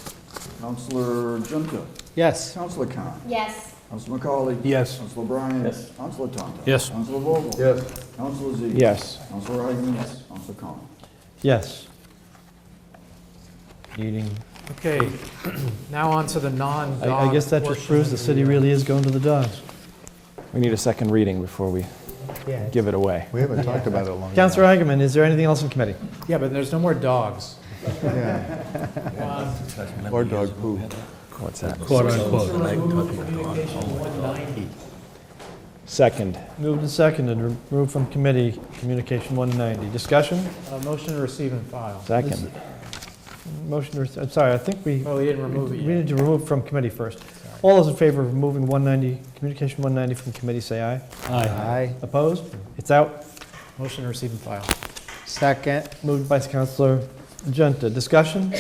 Councilor Junta? Yes. Councilor Khan? Yes. Councilor McCauley? Yes. Councilor Bryan? Yes. Councilor Tonto? Yes. Councilor Vogel? Yes. Councilor Z? Yes. Councilor Eigenman? Yes. Councilor Con? Yes. Meeting. Okay, now on to the non-dog I guess that just portion proves of the city really is going to the dogs. We need a second reading before we give it away. We haven't talked about it long enough. Councilor Eigenman, is there anything else in committee? Yeah, but there's no more dogs. Or dog poo. What's that? Quote unquote. Communication 190. Second. Moved and seconded, removed from committee, Communication 190. Discussion? Motion to receive and file. Second. Motion, I'm sorry, I think we... Oh, we didn't remove it yet. We need to remove from committee first. All those in favor of removing 190, Communication 190 from committee, say aye. Aye. Opposed? It's out. Motion to receive and file. Second. Moved by Councilor Junta. Discussion?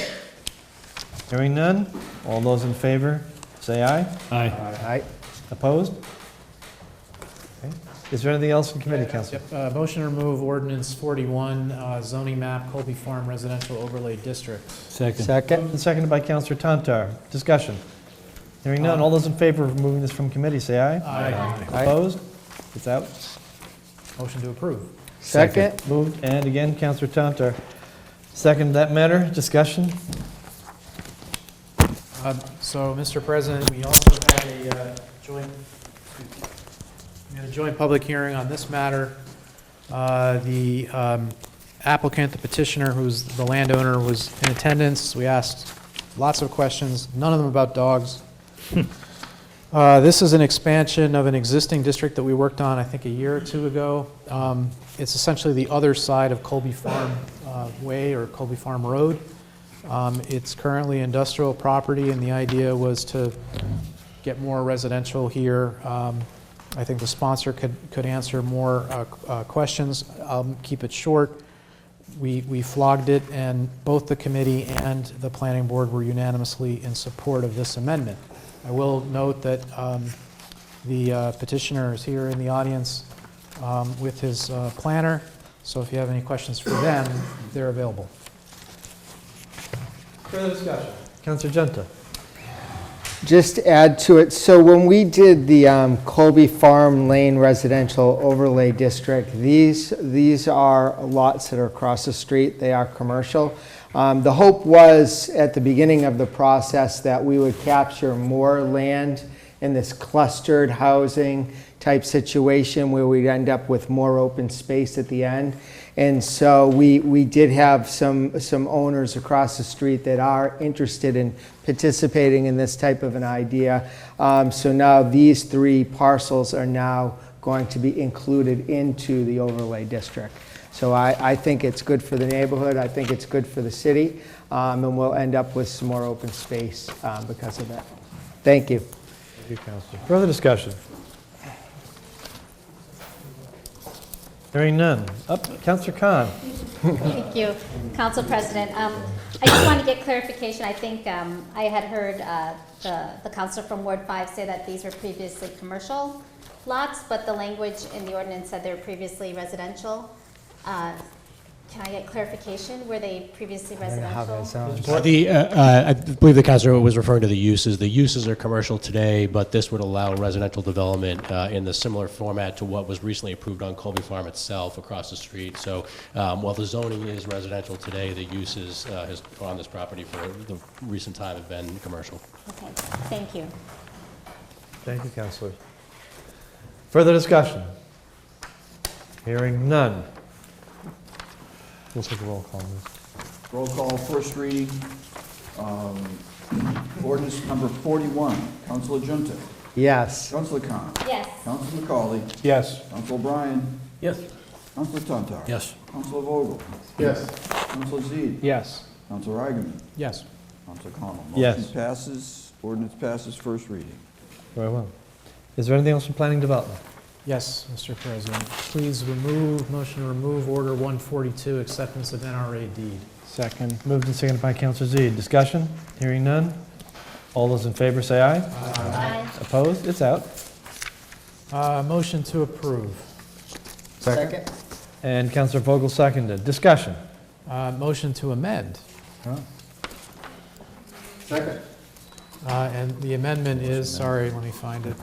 Hearing none. All those in favor, say aye. Aye. Aye. Opposed? Okay. Is there anything else in committee, Councilor? Yep, motion to remove ordinance 41, zoning map, Colby Farm Residential Overlay District. Second. Second. And seconded by Councilor Tantar. Discussion? Hearing none. All those in favor of removing this from committee, say aye. Aye. Opposed? It's out. Motion to approve. Second. Moved, and again, Councilor Tantar. Second that matter. Discussion? So, Mr. President, we also had a joint public hearing on this matter. The applicant, the petitioner, who's the landowner, was in attendance. We asked lots of questions, none of them about dogs. This is an expansion of an existing district that we worked on, I think, a year or two ago. It's essentially the other side of Colby Farm Way or Colby Farm Road. It's currently industrial property, and the idea was to get more residential here. I think the sponsor could answer more questions. I'll keep it short. We flogged it, and both the committee and the planning board were unanimously in support of this amendment. I will note that the petitioner is here in the audience with his planner, so if you have any questions for them, they're available. Further discussion? Councilor Junta. Just to add to it, so when we did the Colby Farm Lane Residential Overlay District, these are lots that are across the street. They are commercial. The hope was at the beginning of the process that we would capture more land in this clustered housing type situation where we'd end up with more open space at the end. And so we did have some owners across the street that are interested in participating in this type of an idea. So now these 3 parcels are now going to be included into the overlay district. So I think it's good for the neighborhood, I think it's good for the city, and we'll end up with some more open space because of that. Thank you. Thank you, Councilor. Further discussion? Hearing none. Councilor Khan. Thank you, Council President. I just want to get clarification. I think I had heard the councilor from Ward 5 say that these were previously commercial lots, but the language in the ordinance said they were previously residential. Can I get clarification? Were they previously residential? I believe the councilor was referring to the uses. The uses are commercial today, but this would allow residential development in the similar format to what was recently approved on Colby Farm itself across the street. So while the zoning is residential today, the uses on this property for the recent time have been commercial. Okay, thank you. Thank you, Councilor. Further discussion? Hearing none. We'll take a roll call. Roll call, first reading. Ordinance number 41. Councilor Junta. Yes. Councilor Khan. Yes. Councilor McCauley. Yes. Councilor O'Brien. Yes. Councilor Tantar. Yes. Councilor Vogel. Yes. Councilor Zede. Yes. Councilor Eigenman. Yes. Councilor Connell. Yes. Motion passes. Ordinance passes first reading. Very well. Is there anything else from planning development? Yes, Mr. President. Please motion to remove Order 142, acceptance of NRA deed. Second. Moved and seconded by Councilor Zede. Discussion? Hearing none. All those in favor say aye. Aye. Opposed? It's out. Motion to approve. Second. And Councilor Vogel seconded. Discussion? Motion to amend. Second. And the amendment is, sorry, let me find it.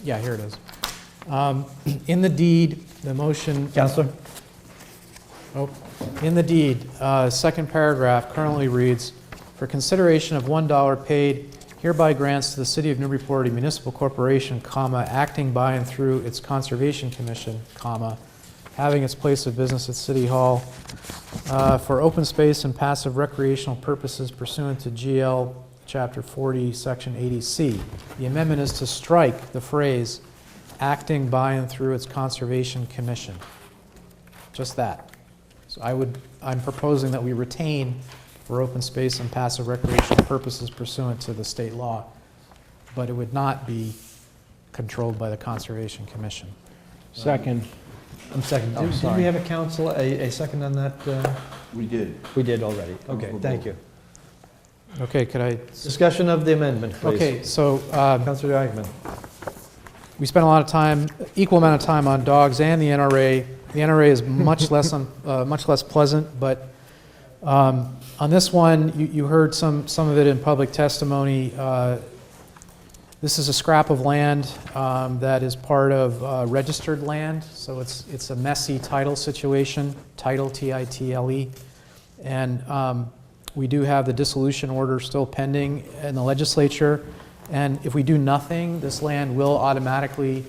Yeah, here it is. In the deed, the motion... Councilor? In the deed, second paragraph currently reads, for consideration of $1 paid, hereby grants to the City of Newburyport a municipal corporation, comma, acting by and through its Conservation Commission, comma, having its place of business at City Hall, for open space and passive recreational purposes pursuant to GL Chapter 40, Section 80C. The amendment is to strike the phrase, acting by and through its Conservation Commission. Just that. So I'm proposing that we retain for open space and passive recreational purposes pursuant to the state law, but it would not be controlled by the Conservation Commission. Second. I'm second. Did we have a second on that? We did. We did already. Okay, thank you. Okay, could I... Discussion of the amendment, please. Okay, so... Councilor Eigenman. We spent a lot of time, equal amount of time on dogs and the NRA. The NRA is much less pleasant, but on this one, you heard some of it in public testimony. This is a scrap of land that is part of registered land, so it's a messy title situation, title, T-I-T-L-E, and we do have the dissolution order still pending in the legislature, and if we do nothing, this land will automatically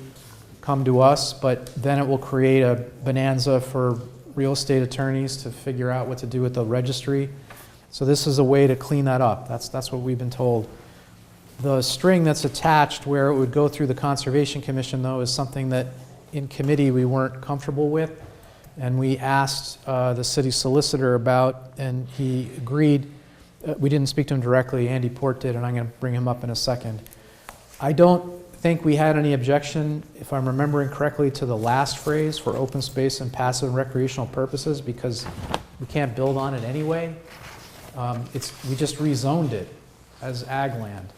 come to us, but then it will create a bonanza for real estate attorneys to figure out what to do with the registry. So this is a way to clean that up. That's what we've been told. The string that's attached where it would go through the Conservation Commission, though, is something that in committee we weren't comfortable with, and we asked the city solicitor about, and he agreed. We didn't speak to him directly, Andy Port did, and I'm going to bring him up in a second. I don't think we had any objection, if I'm remembering correctly, to the last phrase for open space and passive and recreational purposes, because we can't build on it anyway. We just rezoned it as ag land.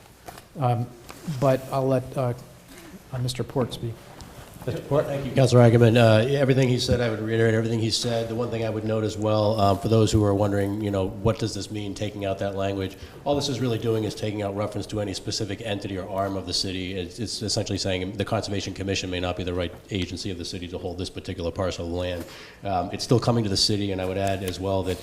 But I'll let Mr. Port speak. Thank you, Councilor Ackerman. Everything he said, I would reiterate everything he said. The one thing I would note as well, for those who are wondering, what does this mean, taking out that language? All this is really doing is taking out reference to any specific entity or arm of the city. It's essentially saying the Conservation Commission may not be the right agency of the city to hold this particular parcel of land. It's still coming to the city, and I would add as well that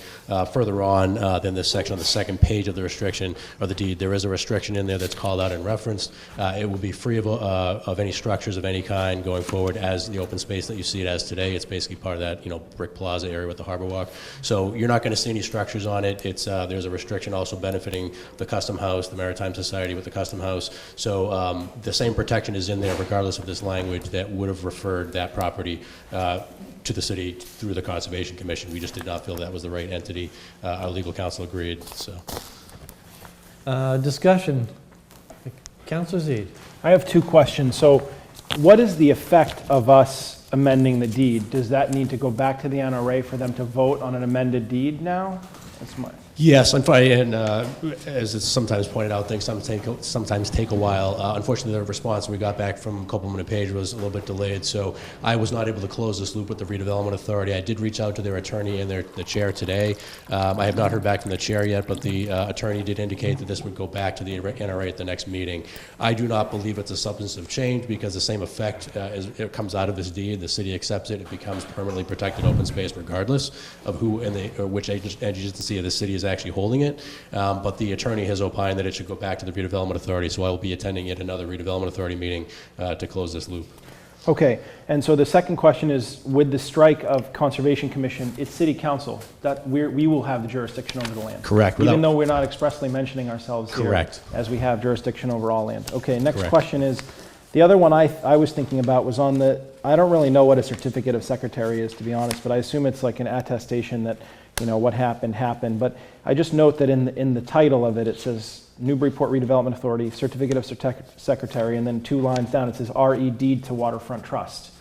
further on than this section on the second page of the restriction or the deed, there is a restriction in there that's called out and referenced. It will be free of any structures of any kind going forward as the open space that you see it as today. It's basically part of that, brick plaza area with the Harbor Walk. So you're not going to see any structures on it. It's there's a restriction also benefiting the Custom House, the Maritime Society with the Custom House. So the same protection is in there regardless of this language that would have referred that property to the city through the Conservation Commission. We just did not feel that was the right entity. Our legal counsel agreed, so. Discussion. Councilor Zede. I have two questions. So what is the effect of us amending the deed? Does that need to go back to the NRA for them to vote on an amended deed now? That's my... Yes, and as it's sometimes pointed out, things sometimes take a while. Unfortunately, the response we got back from Copeland and Page was a little bit delayed, so I was not able to close this loop with the Redevelopment Authority. I did reach out to their attorney and the chair today. I have not heard back from the chair yet, but the attorney did indicate that this would go back to the NRA at the next meeting. I do not believe it's a substantive change because the same effect it comes out of this deed. The city accepts it. It becomes permanently protected open space regardless of who or which agency of the city is actually holding it, but the attorney has opined that it should go back to the Redevelopment Authority, so I will be attending yet another Redevelopment Authority meeting to close this loop. Okay, and so the second question is, with the strike of Conservation Commission, it's City Council, that we will have the jurisdiction over the land. Correct. Even though we're not expressly mentioning ourselves here. Correct. As we have jurisdiction over all land. Okay, next Correct. question is, the other one I was thinking about was on I don't really know what a certificate of secretary is, to be honest, but I assume it's like an attestation that, what happened. But I just note that in the title of it, it says Newburyport Redevelopment Authority, Certificate of Secretary, and then 2 lines down it says RE Deed to Waterfront Trust.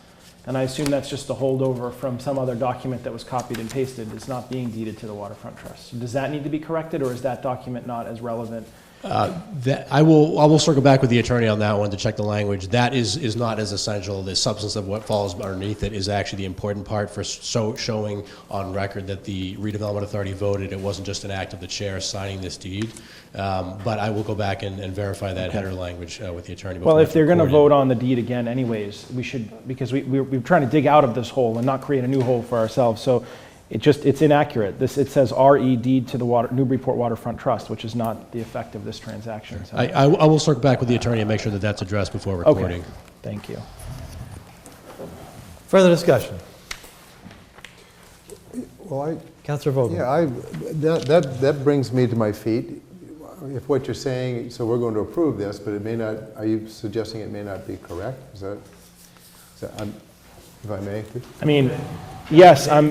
And I assume that's just a holdover from some other document that was copied and pasted. It's not being deeded to the Waterfront Trust. So does that need to be corrected, or is that document not as relevant? I will circle back with the attorney on that one to check the language. That is not as essential. The substance of what falls underneath it is actually the important part for showing on record that the Redevelopment Authority voted. It wasn't just an act of the chair signing this deed. But I will go back and verify that header language with the attorney. Well, if they're going to vote on the deed again anyways, we should, because we're trying to dig out of this hole and not create a new hole for ourselves. So it's inaccurate. It says RE Deed to the Newburyport Waterfront Trust, which is not the effect of this transaction. So. I will circle back with the attorney and make sure that that's addressed before recording. Okay. Thank you. Further discussion. Well, Councilor Vogel. Yeah, that brings me to my feet. If what you're saying, so we're going to approve this, but it may not, are you suggesting it may not be correct? Is that if I may? I mean, yes, I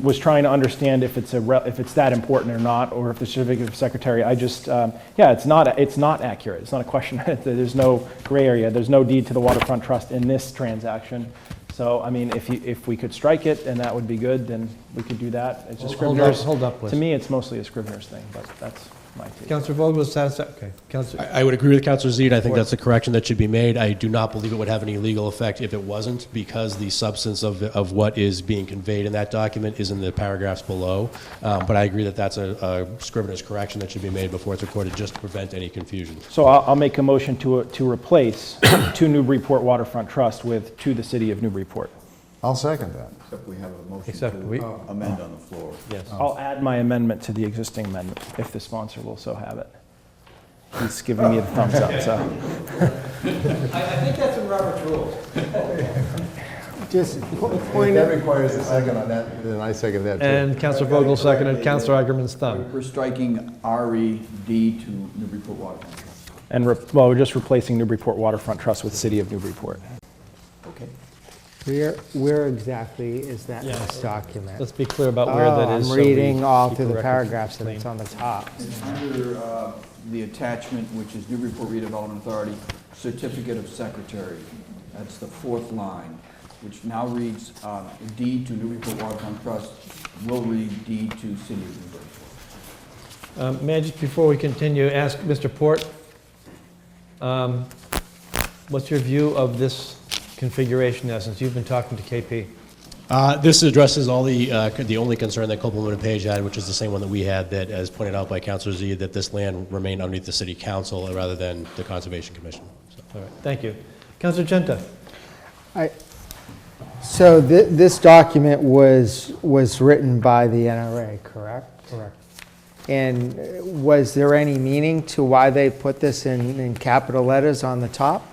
was trying to understand if it's that important or not, or if the certificate of secretary. I just, it's not accurate. It's not a question. There's no gray area. There's no deed to the Waterfront Trust in this transaction. So, I mean, if we could strike it and that would be good, then we could do that. It's a Scrivener's. Hold up, please. To me, it's mostly a Scrivener's thing, but that's my take. Councilor Vogel is satisfied? Okay. Councilor. I would agree with Councilor Zede. I think that's a correction that should be made. I do not believe it would have any legal effect if it wasn't, because the substance of what is being conveyed in that document is in the paragraphs below. But I agree that that's a Scrivener's correction that should be made before it's recorded, just to prevent any confusion. So I'll make a motion to replace to Newburyport Waterfront Trust with to the City of Newburyport. I'll second that. Except we have a motion Except to we- amend on the floor. Yes. I'll add my amendment to the existing amendment, if the sponsor will so have it. He's giving me the thumbs up, so. I think that's in Robert's rules. Just If that requires a second on that, then I second that too. And Councilor Vogel seconded Councilor Ackerman's thumb. We're striking RED to Newburyport Waterfront Trust. And we're just replacing Newburyport Waterfront Trust with City of Newburyport. Okay. Where exactly is that in this document? Let's be clear about where that is. I'm so we reading all keep through the record paragraphs and clean. it's on the top. It's under the attachment, which is Newburyport Redevelopment Authority, Certificate of Secretary. That's the 4th line, which now reads deed to Newburyport Waterfront Trust will read deed to City of Newburyport. May I just, before we continue, ask Mr. Port, what's your view of this configuration now, since you've been talking to KP? This addresses all the only concern that Copeland and Page had, which is the same one that we had, that, as pointed out by Councilor Z, that this land remain underneath the City Council rather than the Conservation Commission. So. All right, thank you. Councilor Genta. So this document was written by the NRA, correct? Correct. And was there any meaning to why they put this in capital letters on the top?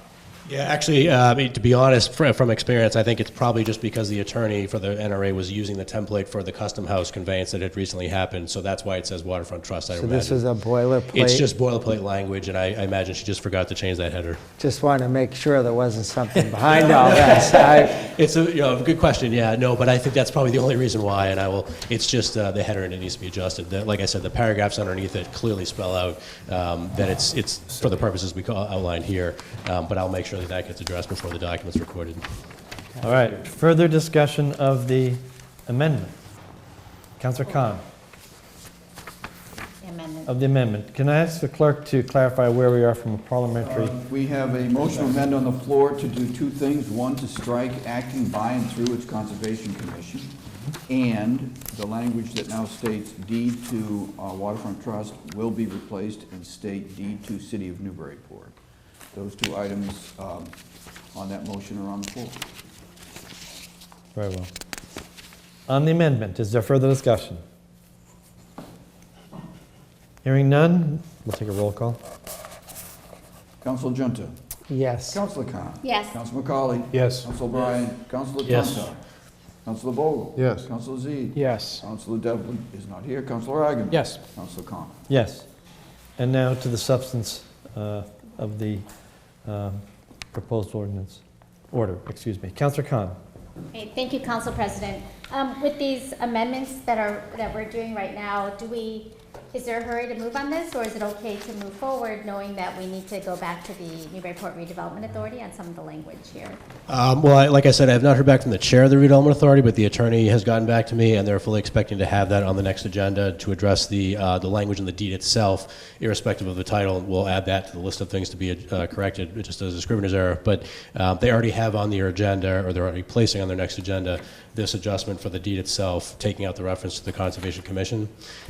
Yeah, actually, to be honest, from experience, I think it's probably just because the attorney for the NRA was using the template for the Custom House conveyance that had recently happened, so that's why it says Waterfront Trust, I So imagine. this is a boilerplate? It's just boilerplate language, and I imagine she just forgot to change that header. Just wanted to make sure there wasn't something behind all this. It's a good question, yeah, no, but I think that's probably the only reason why, and it's just the header and it needs to be adjusted. Like I said, the paragraphs underneath it clearly spell out that it's for the purposes we outlined here, but I'll make sure that gets addressed before the document's recorded. All right, further discussion of the amendment. Councillor Khan. Of the amendment. Can I ask the clerk to clarify where we are from a parliamentary? We have a motion to amend on the floor to do two things. One, to strike acting by and through its Conservation Commission, and the language that now states deed to Waterfront Trust will be replaced and state deed to City of Newburyport. Those two items on that motion are on the floor. Very well. On the amendment, is there further discussion? Hearing none, we'll take a roll call. Councilor Junta? Yes. Councilor Khan? Yes. Councilor McCauley? Yes. Councilor Bryan? Councilor Yes. Tonto? Councilor Vogel? Yes. Councilor Zede? Yes. Councilor Devlin is not here. Councilor Agaman? Yes. Councilor Khan? Yes. And now to the substance of the proposed order, excuse me. Councillor Khan. Okay, thank you, Council President. With these amendments that we're doing right now, is there a hurry to move on this, or is it okay to move forward knowing that we need to go back to the Newburyport Redevelopment Authority on some of the language here? Well, like I said, I have not heard back from the chair of the Redevelopment Authority, but the attorney has gotten back to me, and they're fully expecting to have that on the next agenda to address the language in the deed itself, irrespective of the title. We'll add that to the list of things to be corrected, just as a scrivener's error. But they already have on their agenda, or they're already placing on their next agenda, this adjustment for the deed itself, taking out the reference to the Conservation Commission.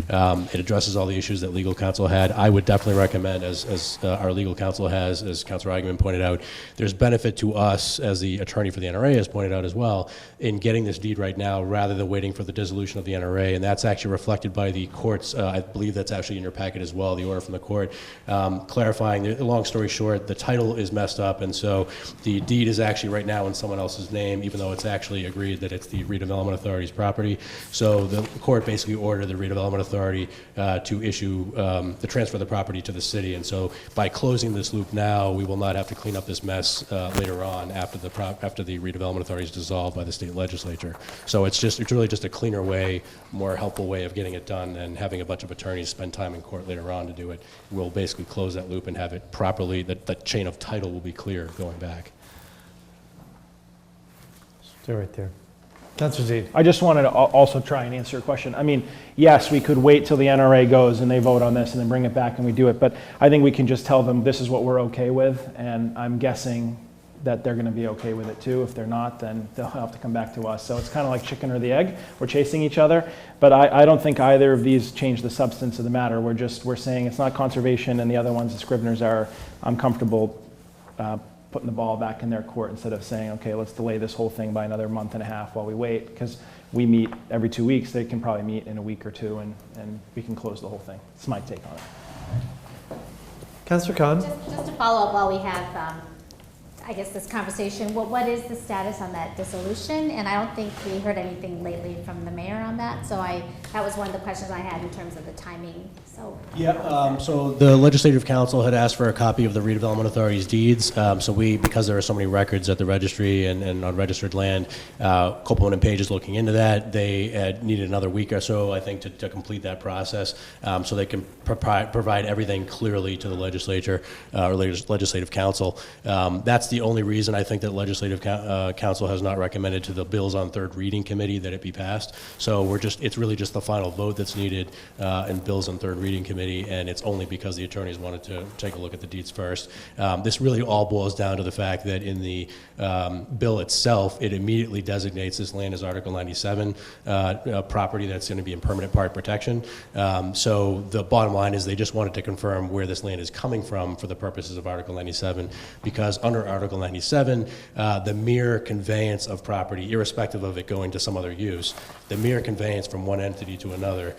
It addresses all the issues that legal counsel had. I would definitely recommend, as our legal counsel has, as Councilor Eigenman pointed out, there's benefit to us, as the attorney for the NRA has pointed out as well, in getting this deed right now rather than waiting for the dissolution of the NRA. And that's actually reflected by the court's, I believe that's actually in your packet as well, the order from the court, clarifying, long story short, the title is messed up, and so the deed is actually right now in someone else's name, even though it's actually agreed that it's the Redevelopment Authority's property. So the court basically ordered the Redevelopment Authority to issue the transfer of the property to the city. And so by closing this loop now, we will not have to clean up this mess later on after the Redevelopment Authority is dissolved by the state legislature. So it's really just a cleaner way, more helpful way of getting it done than having a bunch of attorneys spend time in court later on to do it. We'll basically close that loop and have it properly, that chain of title will be clear going back. Stay right there. Councilor Zede. I just wanted to also try and answer your question. I mean, yes, we could wait till the NRA goes and they vote on this and then bring it back and we do it, but I think we can just tell them this is what we're okay with, and I'm guessing that they're going to be okay with it too. If they're not, then they'll have to come back to us. So it's kind of like chicken or the egg. We're chasing each other, but I don't think either of these change the substance of the matter. We're saying it's not conservation, and the other ones, the scriveners are. I'm comfortable putting the ball back in their court instead of saying, okay, let's delay this whole thing by another month and a half while we wait, because we meet every 2 weeks. They can probably meet in a week or two, and we can close the whole thing. It's my take on it. Councillor Khan. Just to follow up while we have, I guess, this conversation, what is the status on that dissolution? And I don't think we heard anything lately from the mayor on that, so that was one of the questions I had in terms of the timing. So yeah, so the Legislative Council had asked for a copy of the Redevelopment Authority's deeds. So we, because there are so many records at the registry and on registered land, Copeland and Page is looking into that. They had needed another week or so, I think, to complete that process, so they can provide everything clearly to the legislature or Legislative Council. That's the only reason I think that Legislative Council has not recommended to the Bills on Third Reading Committee that it be passed. So it's really just the final vote that's needed in Bills on Third Reading Committee, and it's only because the attorneys wanted to take a look at the deeds first. This really all boils down to the fact that in the bill itself, it immediately designates this land as Article 97 property that's going to be in permanent park protection. So the bottom line is they just wanted to confirm where this land is coming from for the purposes of Article 97, because under Article Article 97, the mere conveyance of property, irrespective of it going to some other use, the mere conveyance from one entity to another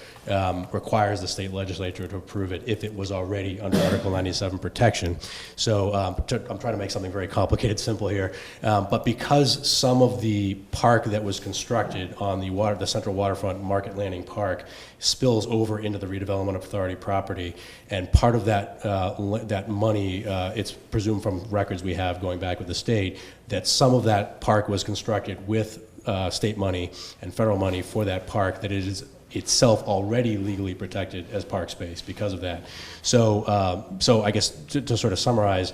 requires the state legislature to approve it if it was already under Article 97 protection. So I'm trying to make something very complicated simple here, but because some of the park that was constructed on the Central Waterfront Market Landing Park spills over into the Redevelopment Authority property, and part of that money, it's presumed from records we have going back with the state, that some of that park was constructed with state money and federal money for that park, that it is itself already legally protected as park space because of that. So, so I guess to sort of summarize,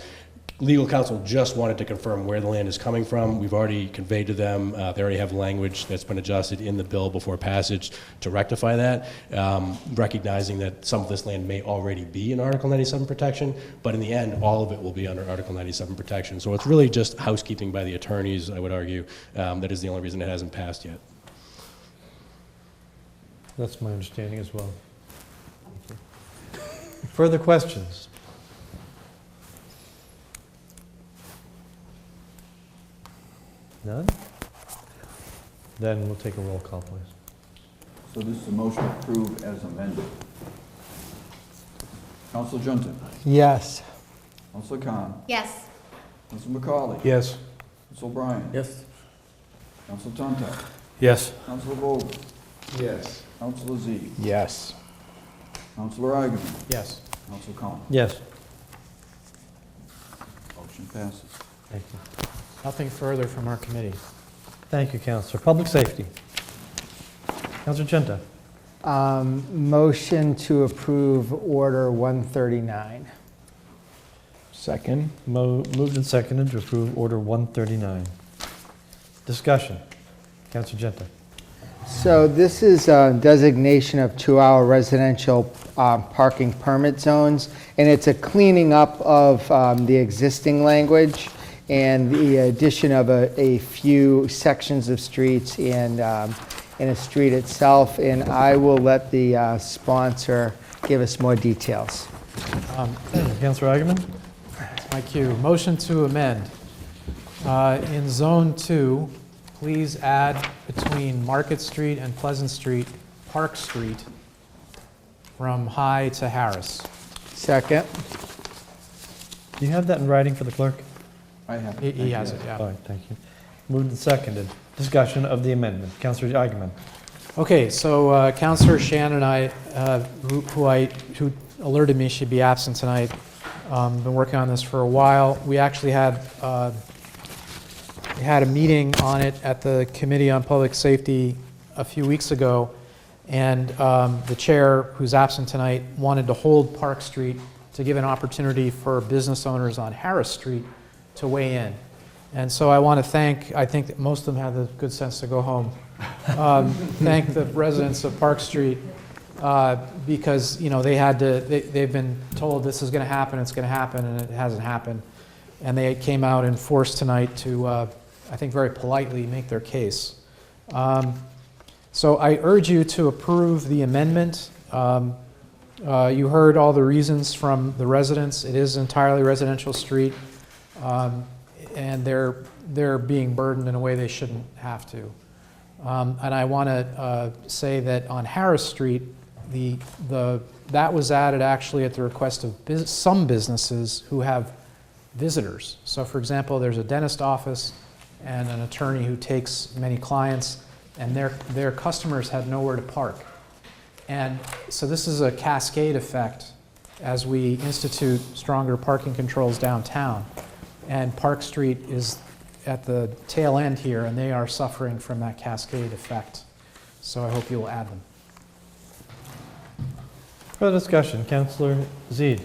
legal counsel just wanted to confirm where the land is coming from. We've already conveyed to them, they already have language that's been adjusted in the bill before passage to rectify that, recognizing that some of this land may already be in Article 97 protection, but in the end, all of it will be under Article 97 protection. So it's really just housekeeping by the attorneys, I would argue. That is the only reason it hasn't passed yet. That's my understanding as well. Further questions? None? Then we'll take a roll call, please. So this is a motion approved as amended. Council Junta? Yes. Council Khan? Yes. Council McCauley? Yes. Council Bryan? Yes. Council Tonto? Yes. Council Vogel? Yes. Council Z? Yes. Councilor Eigenman? Yes. Council Con? Yes. Motion passes. Thank you. Nothing further from our committee. Thank you, Councilor. Public Safety. Councilor Genta. Motion to approve Order 139. Second. Moved and seconded to approve Order 139. Discussion. Councilor Genta. So this is a designation of 2-hour residential parking permit zones, and it's a cleaning up of the existing language and the addition of a few sections of streets and in a street itself, and I will let the sponsor give us more details. Councilor Eigenman. That's my cue. Motion to amend. In Zone 2, please add between Market Street and Pleasant Street, Park Street, from High to Harris. Second. Do you have that in writing for the clerk? I have. He has it, yeah. All right, thank you. Moved and seconded. Discussion of the amendment. Councilor Eigenman. Okay, so Councilor Shannon and I, who alerted me she'd be absent tonight, been working on this for a while. We actually had a meeting on it at the Committee on Public Safety a few weeks ago, and the chair, who's absent tonight, wanted to hold Park Street to give an opportunity for business owners on Harris Street to weigh in. And so I want to thank, I think that most of them have the good sense to go home, thank the residents of Park Street because, you know, they've been told this is going to happen, it's going to happen, and it hasn't happened. And they came out in force tonight to, I think very politely, make their case. So I urge you to approve the amendment. You heard all the reasons from the residents. It is an entirely residential street. And they're being burdened in a way they shouldn't have to. And I want to say that on Harris Street, that was added actually at the request of some businesses who have visitors. So for example, there's a dentist office and an attorney who takes many clients, and their customers had nowhere to park. And so this is a cascade effect as we institute stronger parking controls downtown. And Park Street is at the tail end here, and they are suffering from that cascade effect. So I hope you'll add them. Further discussion. Councilor Zede.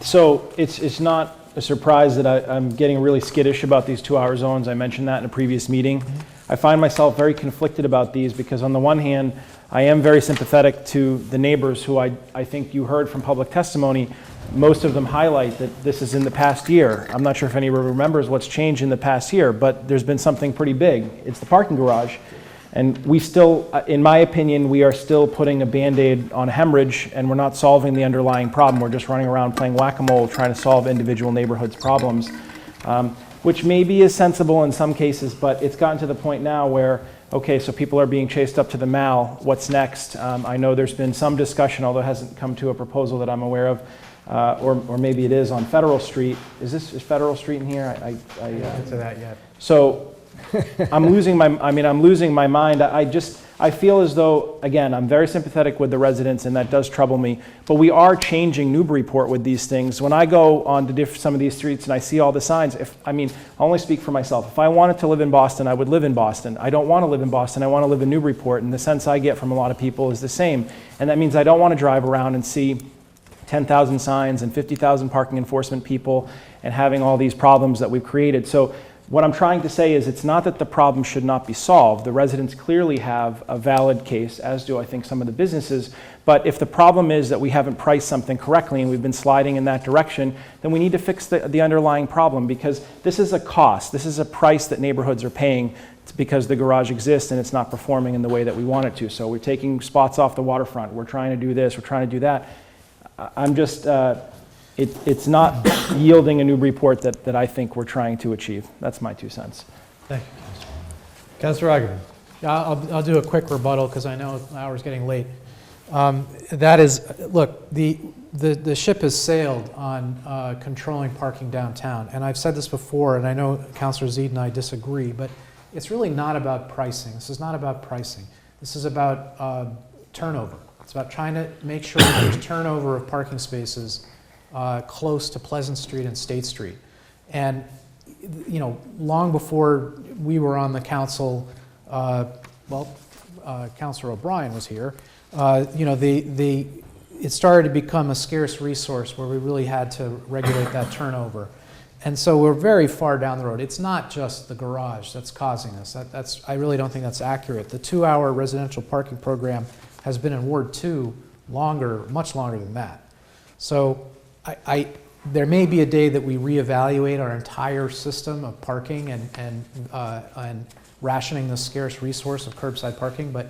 So it's not a surprise that I'm getting really skittish about these 2-hour zones. I mentioned that in a previous meeting. I find myself very conflicted about these because on the one hand, I am very sympathetic to the neighbors who I think you heard from public testimony. Most of them highlight that this is in the past year. I'm not sure if anyone remembers what's changed in the past year, but there's been something pretty big. It's the parking garage. And we still, in my opinion, we are still putting a Band-Aid on a hemorrhage, and we're not solving the underlying problem. We're just running around playing whack-a-mole trying to solve individual neighborhoods' problems, which maybe is sensible in some cases, but it's gotten to the point now where, okay, so people are being chased up to the mall. What's next? I know there's been some discussion, although it hasn't come to a proposal that I'm aware of, or maybe it is on Federal Street. Is Federal Street in here? I haven't get to that yet. So I'm losing my mind. I feel as though, again, I'm very sympathetic with the residents, and that does trouble me. But we are changing Newburyport with these things. When I go on to some of these streets and I see all the signs, I'll only speak for myself. If I wanted to live in Boston, I would live in Boston. I don't want to live in Boston. I want to live in Newburyport. And the sense I get from a lot of people is the same. And that means I don't want to drive around and see 10,000 signs and 50,000 parking enforcement people and having all these problems that we've created. So what I'm trying to say is it's not that the problem should not be solved. The residents clearly have a valid case, as do I think some of the businesses. But if the problem is that we haven't priced something correctly and we've been sliding in that direction, then we need to fix the underlying problem, because this is a cost. This is a price that neighborhoods are paying because the garage exists and it's not performing in the way that we want it to. So we're taking spots off the waterfront. We're trying to do this. We're trying to do that. I'm just... It's not yielding a Newburyport that I think we're trying to achieve. That's my 2 cents. Thank you, Councilor Agaman. Yeah, I'll do a quick rebuttal because I know the hour's getting late. That is, look, the ship has sailed on controlling parking downtown. And I've said this before, and I know Councilor Zeid and I disagree, but it's really not about pricing. This is not about pricing. This is about turnover. It's about trying to make sure that there's turnover of parking spaces close to Pleasant Street and State Street. And, you know, long before we were on the council, Councilor O'Brien was here, you know, it started to become a scarce resource where we really had to regulate that turnover. And so we're very far down the road. It's not just the garage that's causing this. I really don't think that's accurate. The 2-hour residential parking program has been in Ward 2 much longer than that. So there may be a day that we reevaluate our entire system of parking and rationing the scarce resource of curbside parking, but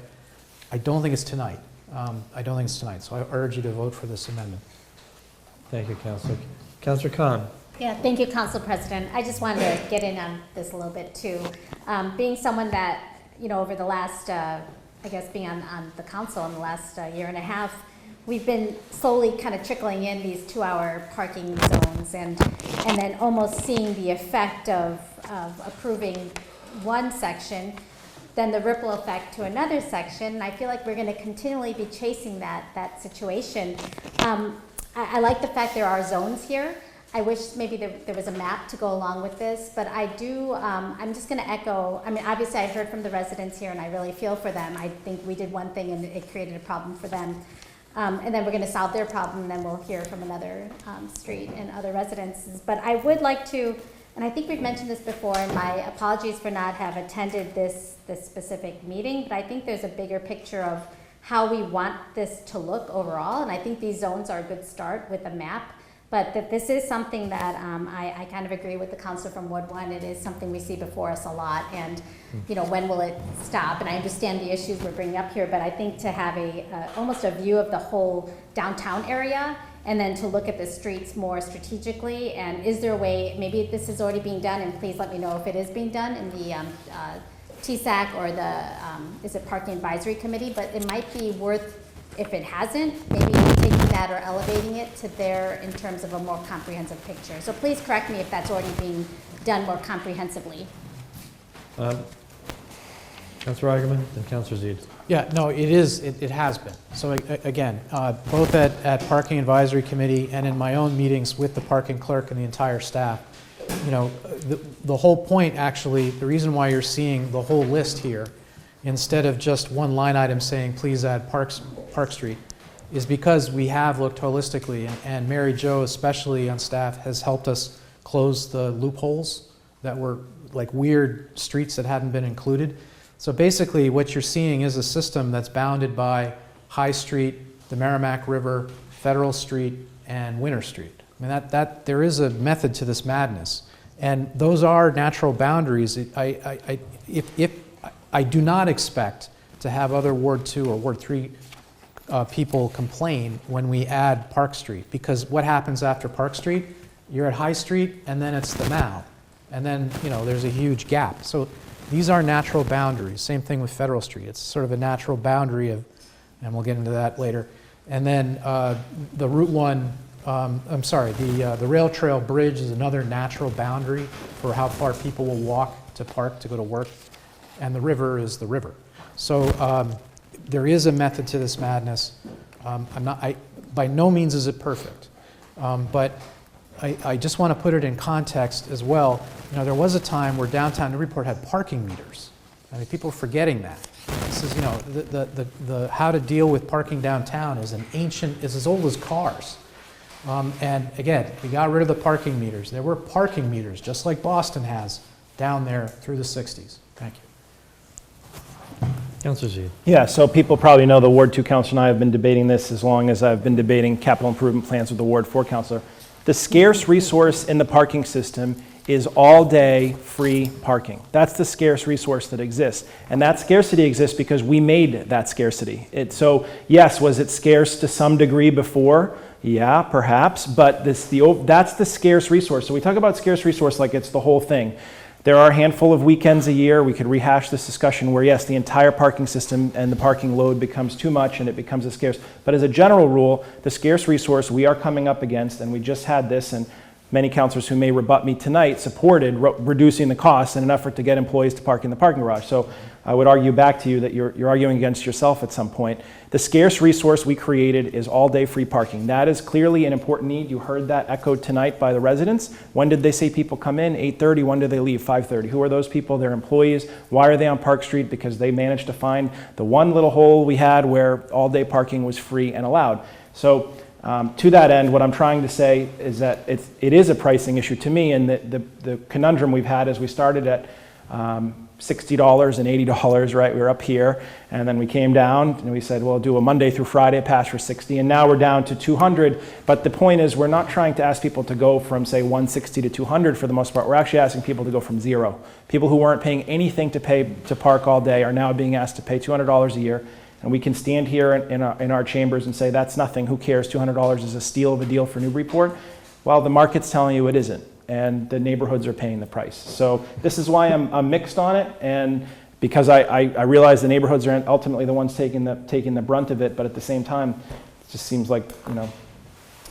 I don't think it's tonight. So I urge you to vote for this amendment. Thank you, Councilor. Councilor Khan. Yeah, thank you, Council President. I just wanted to get in on this a little bit too. Being someone that, you know, over the last, I guess being on the council in the last year and a half, we've been slowly kind of trickling in these 2-hour parking zones and then almost seeing the effect of approving one section, then the ripple effect to another section. And I feel like we're going to continually be chasing that situation. I like the fact there are zones here. I wish maybe there was a map to go along with this, but I do, I'm just going to echo, I mean, obviously I heard from the residents here and I really feel for them. I think we did one thing and it created a problem for them. And then we're going to solve their problem, and then we'll hear from another street and other residences. But I would like to, and I think we've mentioned this before, and my apologies for not have attended this specific meeting, but I think there's a bigger picture of how we want this to look overall, and I think these zones are a good start with a map. But that this is something that I kind of agree with the councilor from Ward 1. It is something we see before us a lot, and you know, when will it stop? And I understand the issues we're bringing up here, but I think to have almost a view of the whole downtown area, and then to look at the streets more strategically. And is there a way? Maybe this is already being done, and please let me know if it is being done in the TSAC or the is it Parking Advisory Committee? But it might be worth, if it hasn't, maybe taking that or elevating it to there in terms of a more comprehensive picture. So please correct me if that's already being done more comprehensively. Councilor Agaman and Councilor Zeid. Yeah, no, it is. It has been. So again, both at Parking Advisory Committee and in my own meetings with the parking clerk and the entire staff, you know, the whole point actually, the reason why you're seeing the whole list here instead of just one line item saying please add Park Street, is because we have looked holistically, and Mary Jo, especially on staff, has helped us close the loopholes that were like weird streets that hadn't been included. So basically what you're seeing is a system that's bounded by High Street, the Merrimack River, Federal Street, and Winter Street. I mean, that there is a method to this madness, and those are natural boundaries. I do not expect to have other Ward 2 or Ward 3 people complain when we add Park Street, because what happens after Park Street? You're at High Street, and then it's the Mall, and then there's a huge gap. So these are natural boundaries. Same thing with Federal Street. It's sort of a natural boundary of, and we'll get into that later. And then the Route 1, the rail trail bridge is another natural boundary for how far people will walk to park to go to work, and the river is the river. So there is a method to this madness. By no means is it perfect, but I just want to put it in context as well. There was a time where downtown Newburyport had parking meters. I mean, people are forgetting that. This is, the how to deal with parking downtown is is as old as cars. And again, we got rid of the parking meters. There were parking meters, just like Boston has, down there through the 60s. Thank you. Councilor Z. Yeah, so people probably know the Ward 2 councilor and I have been debating this as long as I've been debating capital improvement plans with the Ward 4 councilor. The scarce resource in the parking system is all-day free parking. That's the scarce resource that exists. And that scarcity exists because we made that scarcity. So yes, was it scarce to some degree before? Yeah, perhaps, but that's the scarce resource. So we talk about scarce resource like it's the whole thing. There are a handful of weekends a year, we could rehash this discussion, where yes, the entire parking system and the parking load becomes too much and it becomes a scarce. But as a general rule, the scarce resource we are coming up against, and we just had this, and many councilors who may rebut me tonight supported reducing the costs in an effort to get employees to park in the parking garage. So I would argue back to you that you're arguing against yourself at some point. The scarce resource we created is all-day free parking. That is clearly an important need. You heard that echoed tonight by the residents. When did they say people come in? 8:30. When do they leave? 5:30. Who are those people? They're employees. Why are they on Park Street? Because they managed to find the one little hole we had where all-day parking was free and allowed. So to that end, what I'm trying to say is that it is a pricing issue to me, and the conundrum we've had is we started at $60 and $80, right? We were up here, and then we came down, and we said, well, do a Monday through Friday pass for $60, and now we're down to $200. But the point is, we're not trying to ask people to go from, say, $160 to $200 for the most part. We're actually asking people to go from zero. People who weren't paying anything to pay to park all day are now being asked to pay $200 a year. And we can stand here in our chambers and say, that's nothing, who cares, $200 is a steal of a deal for Newburyport. Well, the market's telling you it isn't, and the neighborhoods are paying the price. So this is why I'm mixed on it, and because I realize the neighborhoods are ultimately the ones taking the brunt of it, but at the same time, it just seems like,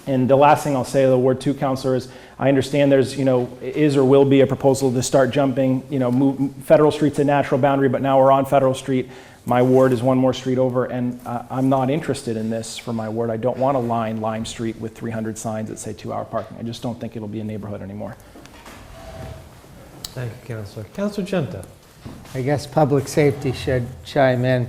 And the last thing I'll say to the Ward 2 councilor is, I understand there's, is or will be a proposal to start jumping, move Federal Street's a natural boundary, but now we're on Federal Street. My ward is one more street over, and I'm not interested in this for my ward. I don't want to line Lime Street with 300 signs that say 2-hour parking. I just don't think it'll be a neighborhood anymore. Thank you, Councilor. Councilor Genta. I guess public safety should chime in.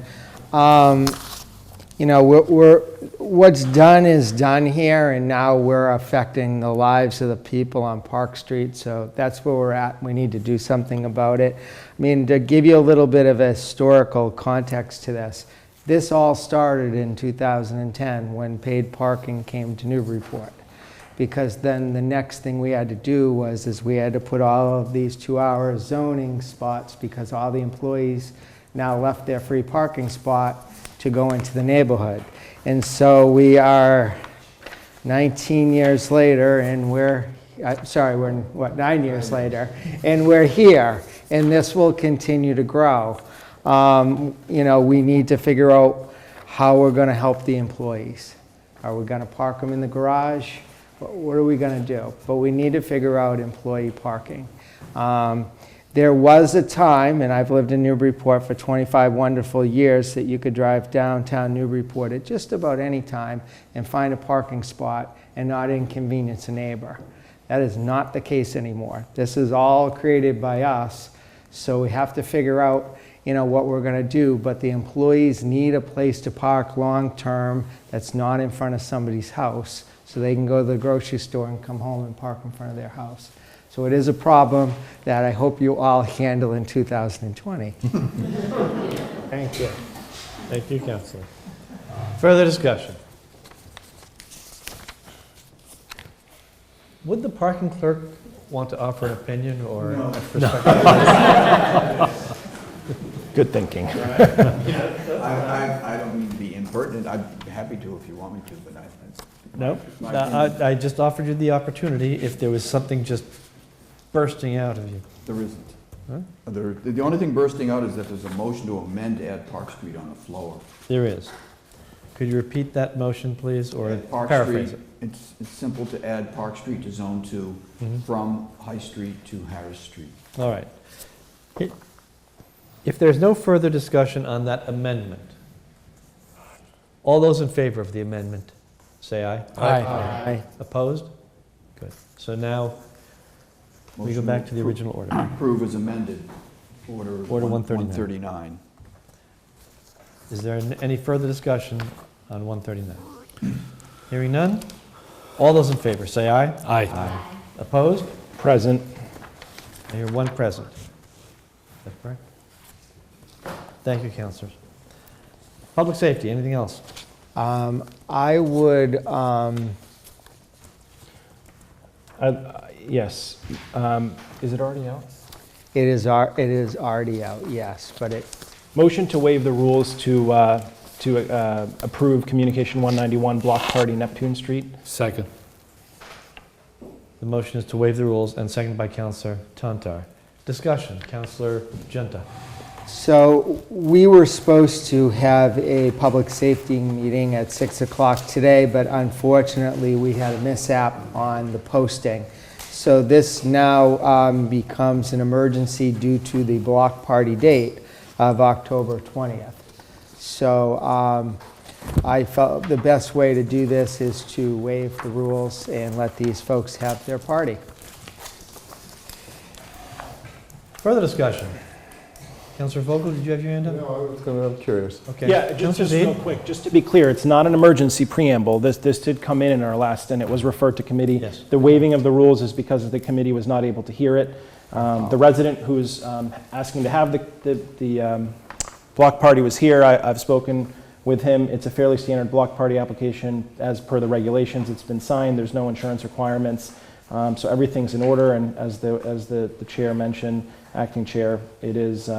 What's done is done here, and now we're affecting the lives of the people on Park Street, so that's where we're at. We need to do something about it. I mean, to give you a little bit of a historical context to this, this all started in 2010 when paid parking came to Newburyport, because then the next thing we had to do was we had to put all of these 2-hour zoning spots, because all the employees now left their free parking spot to go into the neighborhood. And so we are 19 years later, and we're 9 years later, and we're here, and this will continue to grow. We need to figure out how we're going to help the employees. Are we going to park them in the garage? What are we going to do? But we need to figure out employee parking. There was a time, and I've lived in Newburyport for 25 wonderful years, that you could drive downtown Newburyport at just about any time and find a parking spot and not inconvenience a neighbor. That is not the case anymore. This is all created by us, so we have to figure out what we're going to do, but the employees need a place to park long-term that's not in front of somebody's house, so they can go to the grocery store and come home and park in front of their house. So it is a problem that I hope you all handle in 2020. Thank you. Thank you, Councilor. Further discussion? Would the parking clerk want to offer an opinion or a perspective? Good thinking. I don't mean to be impertinent. I'm happy to if you want me to, but No, my opinion. I just offered you the opportunity if there was something just bursting out of you. There isn't. Huh? The only thing bursting out is that there's a motion to amend to add Park Street on the floor. There is. Could you repeat that motion, please, or Add Park paraphrase Street. it? It's simple to add Park Street to Zone 2 Mhm. from High Street to Harris Street. All right. If there's no further discussion on that amendment, all those in favor of the amendment, say aye. Aye. Opposed? Good. So now, we go Motion back to the original order. Approve as amended. Order Order 139. 139. Is there any further discussion on 139? Hearing none? All those in favor, say aye. Aye. Opposed? Present. I hear one present. Is that correct? Thank you, councilors. Public safety, anything else? I would, Yes. Is it already out? it is already out, yes, but it, Motion to waive the rules to approve Communication 191 Block Party Neptune Street. Second. The motion is to waive the rules and seconded by Councilor Tantar. Discussion, Councilor Genta. So we were supposed to have a public safety meeting at 6 o'clock today, but unfortunately, we had a mishap on the posting. So this now becomes an emergency due to the block party date of October 20th. So I felt the best way to do this is to waive the rules and let these folks have their party. Further discussion? Councilor Vogel, did you have your hand up? No, I'm curious. Okay. Yeah, just Councilor real Zede? quick, just to be clear, it's not an emergency preamble. This did come in our last, and it was referred to committee. Yes. The waiving of the rules is because the committee was not able to hear it. The resident who's asking to have the block party was here. I've spoken with him. It's a fairly standard block party application as per the regulations. It's been signed. There's no insurance requirements. So everything's in order, and as the chair mentioned, acting chair, it is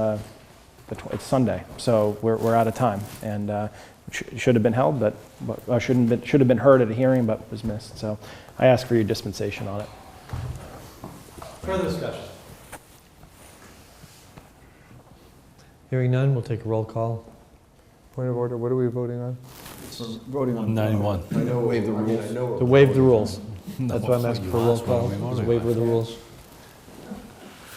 it's Sunday, so we're out of time, and should have been held, but should have been heard at a hearing, but was missed. So I ask for your dispensation on it. Further discussion? Hearing none, we'll take a roll call. Point of order, what are we voting on? We're voting on 91. I know, waive the rules. To waive the rules. No, That's why I'm asking for a roll call, is waiver of the rules.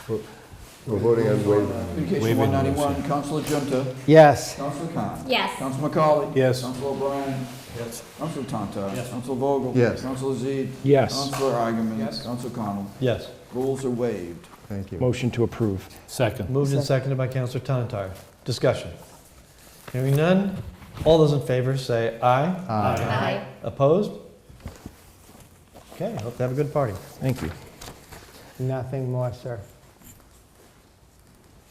We're voting on waiving. Communication 191, Councilor Junta. Yes. Councilor Khan. Yes. Councilor McCauley. Yes. Councilor O'Brien. Yes. Councilor Tantar. Yes. Councilor Vogel. Yes. Councilor Zede. Yes. Councilor Eigenman. Yes. Councilor Connell. Yes. Rules are waived. Thank you. Motion to approve. Second. Moved and seconded by Councilor Tantar. Discussion. Hearing none, all those in favor say aye. Aye. Opposed? Okay, hope to have a good party. Thank you. Nothing more, sir.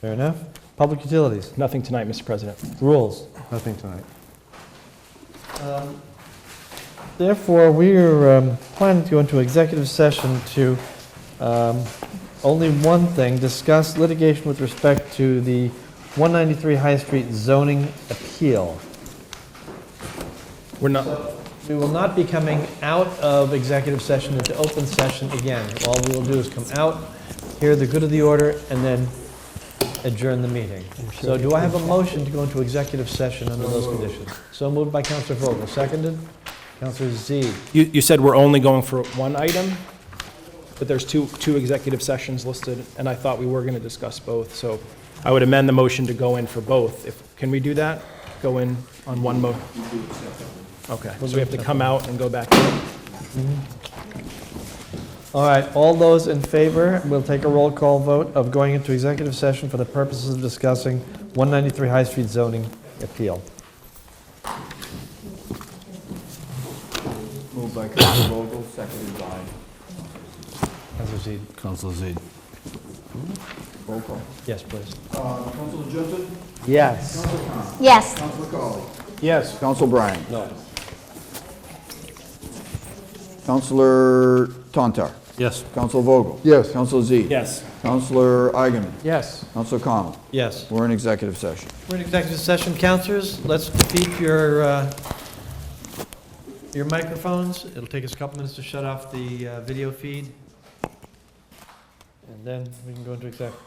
Fair enough. Public utilities, Nothing tonight, Mr. President. rules. Nothing tonight. Therefore, we're planning to go into executive session to only one thing, discuss litigation with respect to the 193 High Street zoning appeal. We're not. We will not be coming out of executive session into open session again. All we will do is come out, hear the good of the order, and then adjourn the meeting. So do I have a motion to go into executive session under those conditions? So moved by Councilor Vogel, seconded? Councilor Z. You said we're only going for one item, but there's two executive sessions listed, and I thought we were going to discuss both. So I would amend the motion to go in for both. Can we do that? Go in on one motion? Okay, so we have to come out and go back in? All right, all those in favor, we'll take a roll call vote of going into executive session for the purposes of discussing 193 High Street zoning appeal. Moved by Councilor Vogel, seconded by Councilor Z. Councilor Zede. roll call. Yes, please. Councilor Junta. Yes. Councilor Khan. Yes. Councilor McCauley. Yes. Councilor Bryan. No. Councilor Tantar. Yes. Councilor Vogel. Yes. Councilor Z. Yes. Counselor Eigenman. Yes. Counselor Connell. Yes. We're in executive session. We're in executive session. Counselors, let's keep your microphones. It'll take us a couple minutes to shut off the video feed. And then we can go into executive.